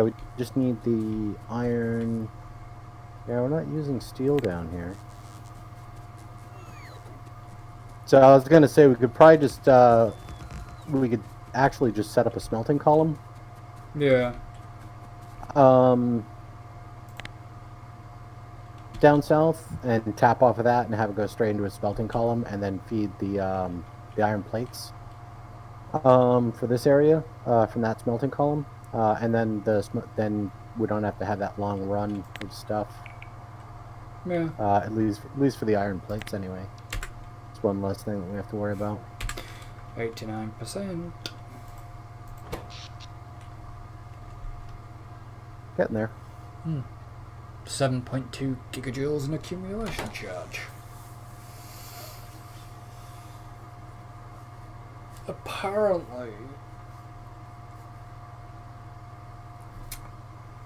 we just need the iron. Yeah, we're not using steel down here. So I was gonna say we could probably just we could actually just set up a smelting column. Yeah. Down south and tap off of that and have it go straight into a smelting column and then feed the iron plates for this area from that smelting column, and then then we don't have to have that long run of stuff. Yeah. At least for the iron plates anyway. It's one less thing that we have to worry about. 89%. Getting there. 7.2 gigajoules in accumulation charge. Apparently,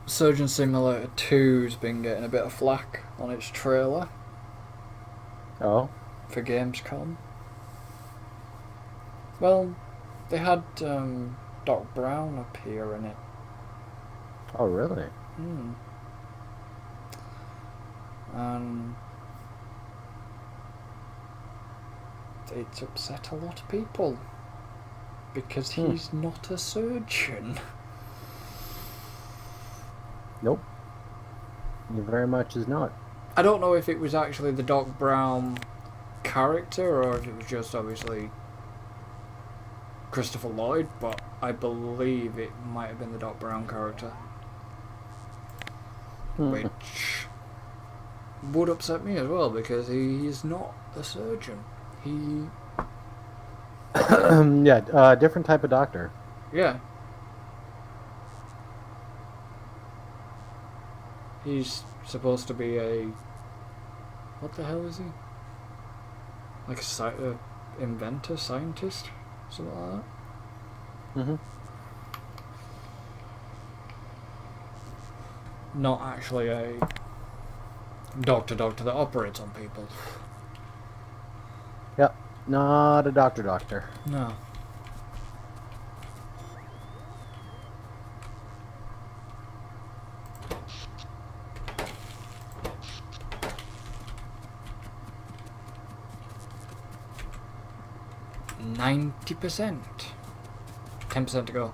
Surgeon Simulator 2's been getting a bit of flack on its trailer Oh. for Gamescom. Well, they had Doc Brown appear in it. Oh, really? And it's upset a lot of people because he's not a surgeon. Nope. He very much is not. I don't know if it was actually the Doc Brown character or if it was just obviously Christopher Lloyd, but I believe it might have been the Doc Brown character. Which would upset me as well because he is not a surgeon. Yeah, different type of doctor. Yeah. He's supposed to be a... What the hell is he? Like a inventor, scientist? Something like that? Not actually a doctor that operates on people. Yep, not a doctor. No. %. 10% to go.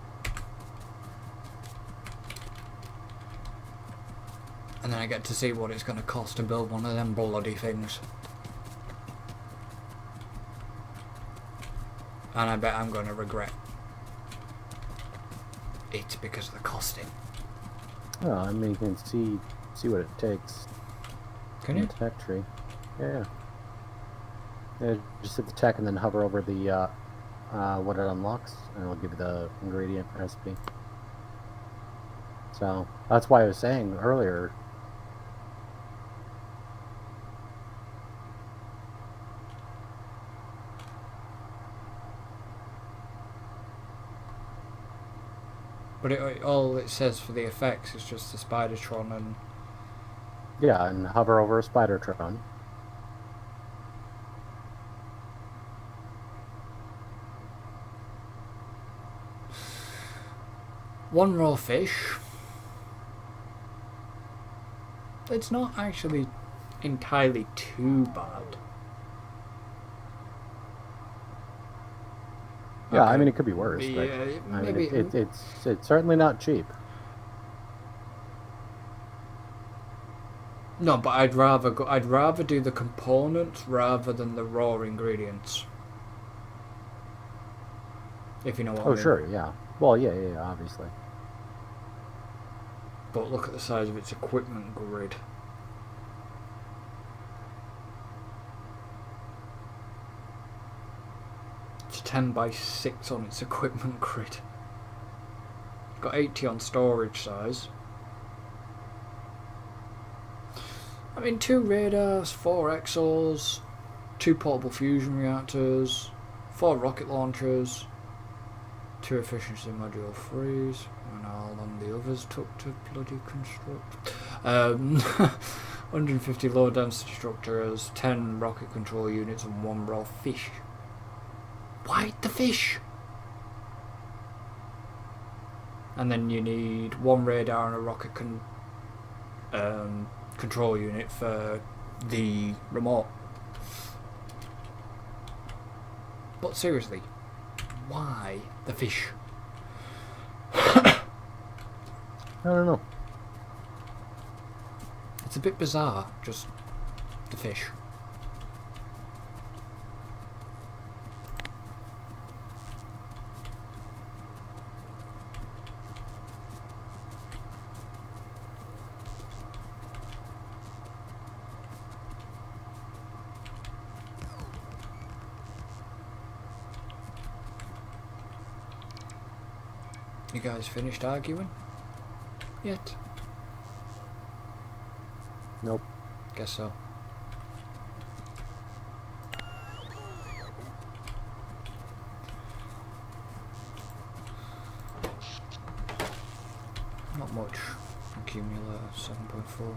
And then I get to see what it's going to cost to build one of them bloody things. And I bet I'm going to regret it because of the costing. Well, I mean, you can see what it takes. Can you? The tech tree. Yeah. Just hit the tech and then hover over the what it unlocks, and it'll give you the ingredient recipe. So that's why I was saying earlier. But all it says for the effects is just the Spidertron and... Yeah, and hover over a Spidertron. One raw fish. It's not actually entirely too bad. Yeah, Okay. I mean, it could be worse, but maybe it's certainly not cheap. No, but I'd rather do the components rather than the raw ingredients. If you know what I mean. Oh, sure, yeah. Well, yeah, obviously. But look at the size of its equipment grid. It's 10 by 6 on its equipment grid. It's got 80 on storage size. I mean, 2 radars, 4 exos, 2 portable fusion reactors, 4 rocket launchers, 2 efficiency module 3s, and how long the others took to bloody construct. 150 low density structures, 10 rocket control units, and 1 raw fish. Why the fish? And then you need 1 radar and a rocket control unit for the remote. But seriously, why the fish? I don't know. It's a bit bizarre, just the fish. You guys finished arguing? Yet? Nope. Guess so. Not much. Accumulator 7.4.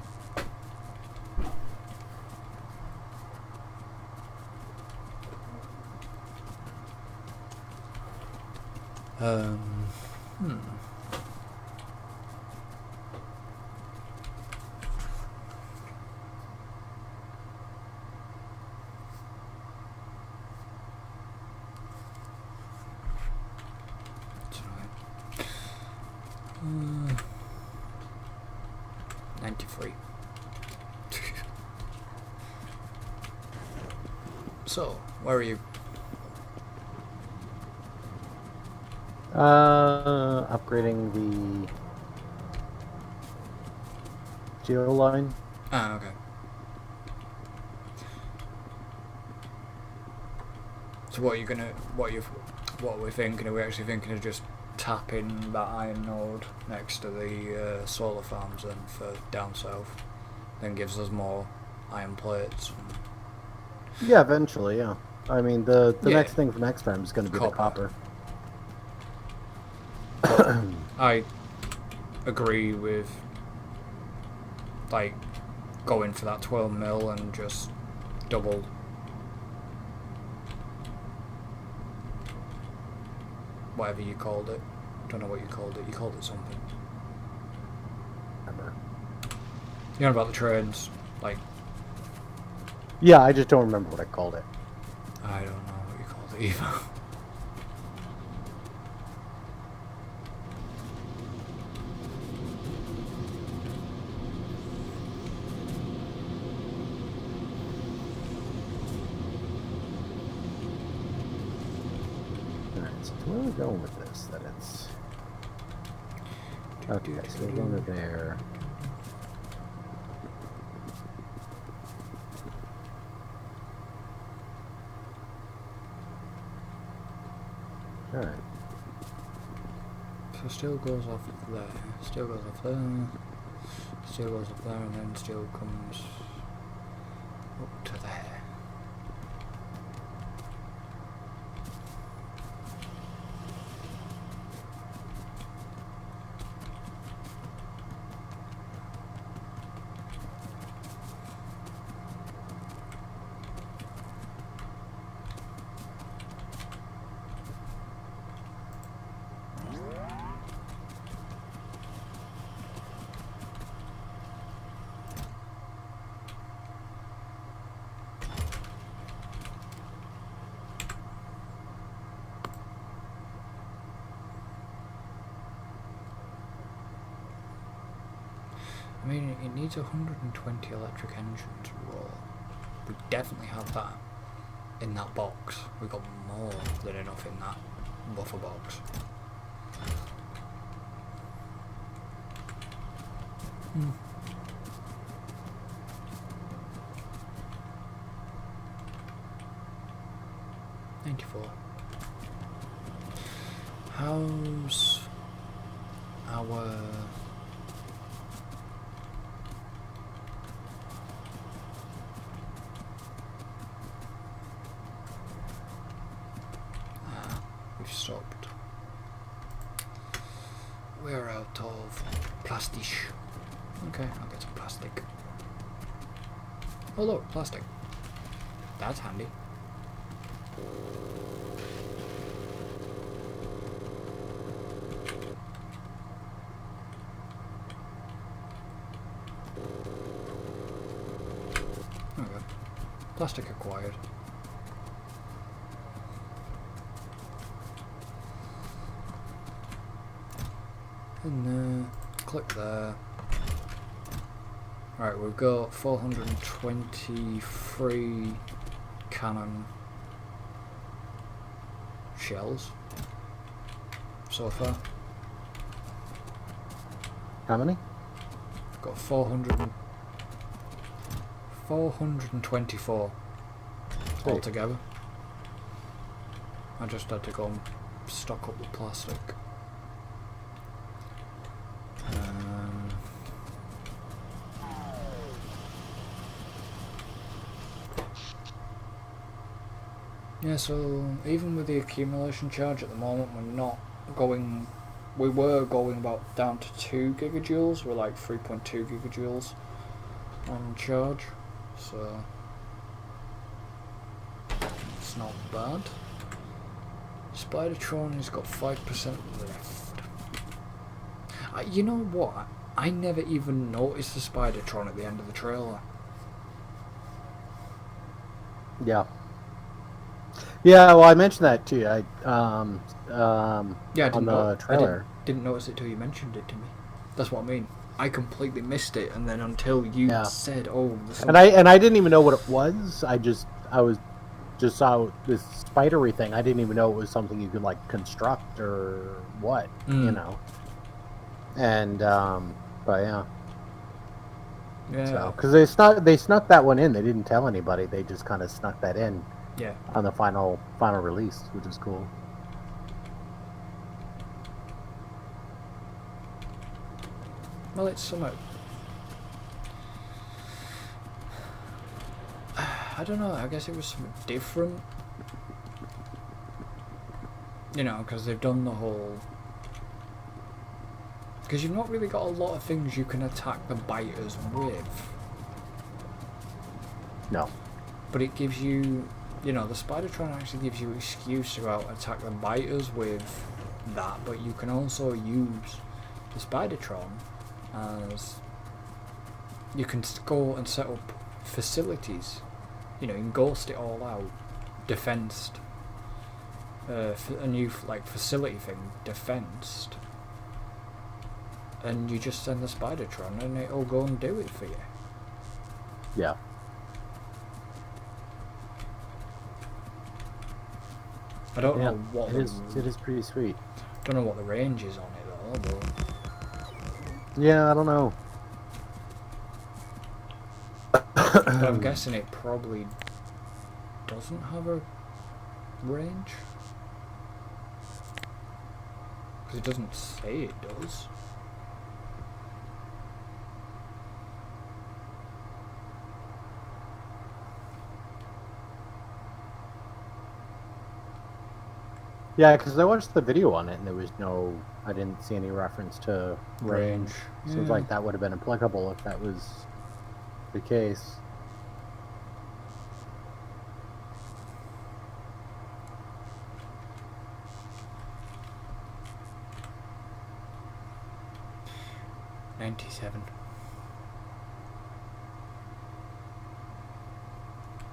93. So, where are you? Upgrading the geo line. Ah, okay. So what are you gonna? What are we thinking? Are we actually thinking of just tapping that iron node next to the solar farms then for down south? Then gives us more iron plates. Yeah, eventually, yeah. I mean, the Yeah. next thing for next time is going to be the copper. I agree with like going for that 12 mil and just double. Whatever you called it. Don't know what you called it. You called it something. Remember. You know about the trains? Like. Yeah, I just don't remember what I called it. I don't know what you called it either. Alright, so where are we going with this? That it's... Okay, so we're going to there. Alright. So steel goes off there, steel goes off there, steel goes up there, and then steel comes up to there. I mean, it needs 120 electric engines raw. We definitely have that in that box. We got more than enough in that buffer box. Hmm. $94. How's our... We've stopped. We're out of plastic. Okay, I'll get some plastic. Oh look, plastic. That's handy. Okay. Plastic acquired. And click there. Right, we've got 423 cannon shells so far. How many? We've got 424 altogether. I just had to go and stock up the plastic. Yeah, so even with the accumulation charge at the moment, we're not going. We were going about down to 2 gigajoules. We're like 3.2 gigajoules on charge, so it's not bad. Spidertron has got 5% left. You know what? I never even noticed the Spidertron at the end of the trailer. Yeah. Yeah, well, I mentioned that too. Yeah, I on the trailer. I didn't notice it till you mentioned it to me. That's what I mean. I completely missed it, and then until you said, "Oh," and I didn't even know what it was. I was just saw this spidery thing. I didn't even know it was something you could like construct or what, you know. And but yeah. So, because they snuck that one in. They didn't tell anybody. They just kind of snuck that in. Yeah. On the final release, which is cool. Well, it's somewhat. I don't know. I guess it was something different. You know, because they've done the whole. Because you've not really got a lot of things you can attack the biters with. No. But it gives you, you know, the Spidertron actually gives you an excuse to go out and attack the biters with that, but you can also use the Spidertron as you can go and set up facilities. You know, you can ghost it all out, defensed, a new like facility thing, defensed, and you just send the Spidertron and it'll go and do it for you. Yeah. I don't know what it is pretty sweet. Don't know what the range is on it though. But yeah, I don't know. but I'm guessing it probably doesn't have a range because it doesn't say it does. Yeah, because I watched the video on it and there was I didn't see any reference to range. Seems like that would have been applicable if that was the case. $97.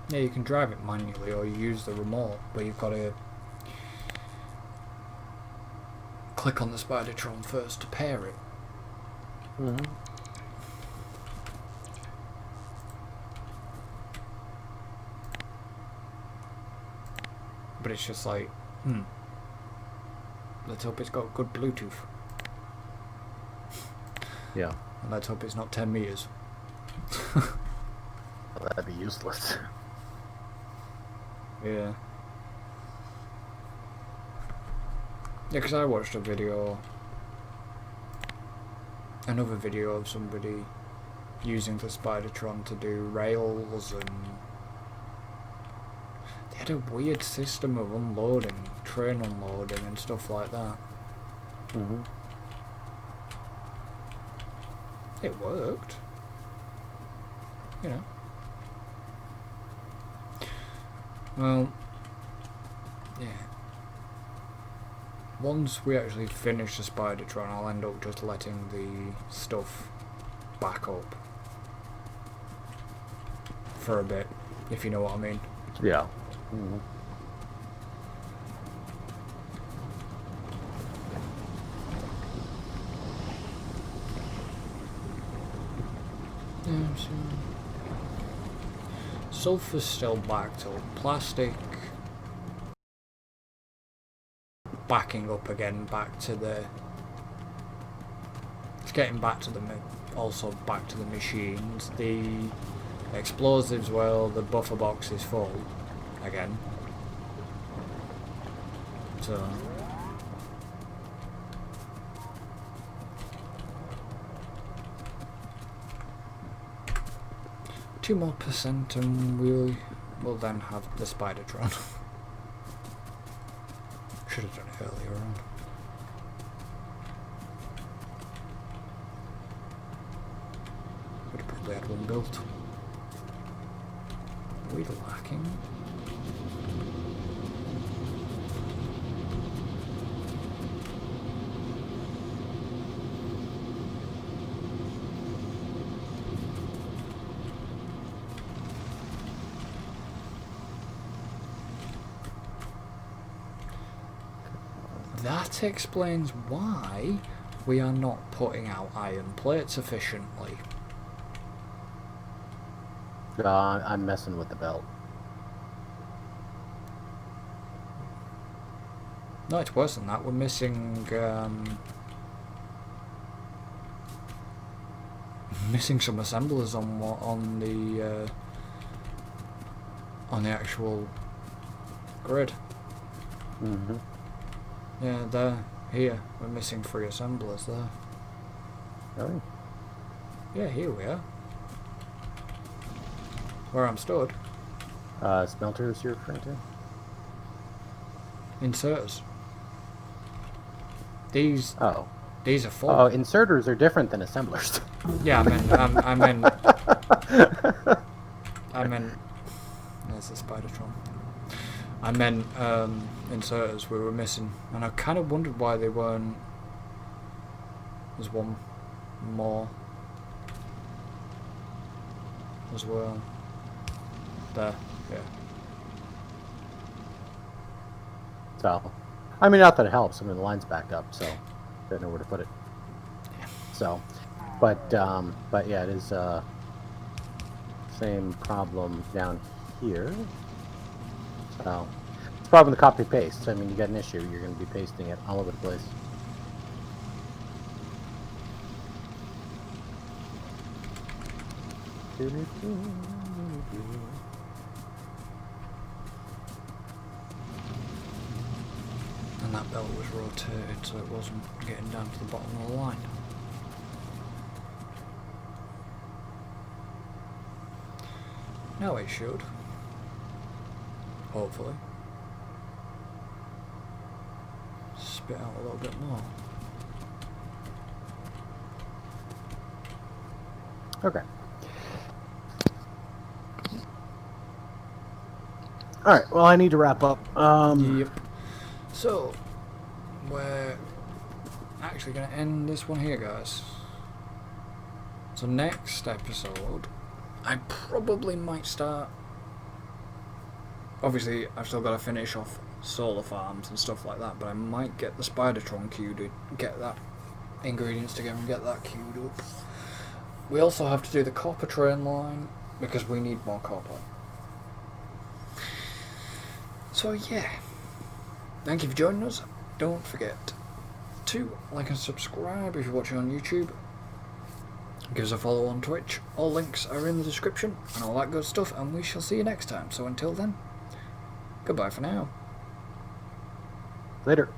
Yeah, you can drive it manually or you use the remote, but you've got to click on the Spidertron first to pair it. Mm-hmm. But it's just like, let's hope it's got good Bluetooth. Yeah. And let's hope it's not 10 meters. Well, that'd be useless. Yeah. Yeah, because I watched another video of somebody using the Spidertron to do rails, and they had a weird system of unloading, train unloading and stuff like that. Mm-hmm. It worked. You know. Well, yeah. Once we actually finish the Spidertron, I'll end up just letting the stuff back up for a bit, if you know what I mean. Yeah. Mm-hmm. Sulfur's still backed up. Plastic backing up again, back to the. It's getting back to the also back to the machines. The explosives, well, the buffer box is full again. So. Two more percent and we will then have the Spidertron. Should have done it earlier on. Would have probably had one built. Are we lacking? That explains why we are not putting out iron plates efficiently. I'm messing with the belt. No, it's worse than that. We're missing missing some assemblers on the actual grid. Mm-hmm. Yeah, they're here. We're missing 3 assemblers there. Really? Yeah, here we are. Where I'm stood. Smelters you're referring to? Inserters. These Oh. are full. Oh, inserters are different than assemblers. Yeah, I meant. There's the Spidertron. I meant inserters we were missing, and I kind of wondered why they weren't. There's one more as well. There, yeah. So, I mean, not that it helps. I mean, the line's backed up, so don't know where to put it. So, but yeah, it is same problem down here. So, it's a problem with copy paste. I mean, you got an issue. You're going to be pasting it all over the place. And that belt was rotated so it wasn't getting down to the bottom of the line. Now it should. Hopefully. Spit out a little bit more. Okay. Alright, well, I need to wrap up. Yep. So, we're actually going to end this one here, guys. So next episode, I probably might start... Obviously, I've still got to finish off solar farms and stuff like that, but I might get the Spidertron queued to get that ingredients together and get that queued up. We also have to do the copper train line, because we need more copper. So yeah, thank you for joining us. Don't forget to like and subscribe if you're watching on YouTube. Give us a follow on Twitch. All links are in the description and all that good stuff, and we shall see you next time. So until then, goodbye for now. Later.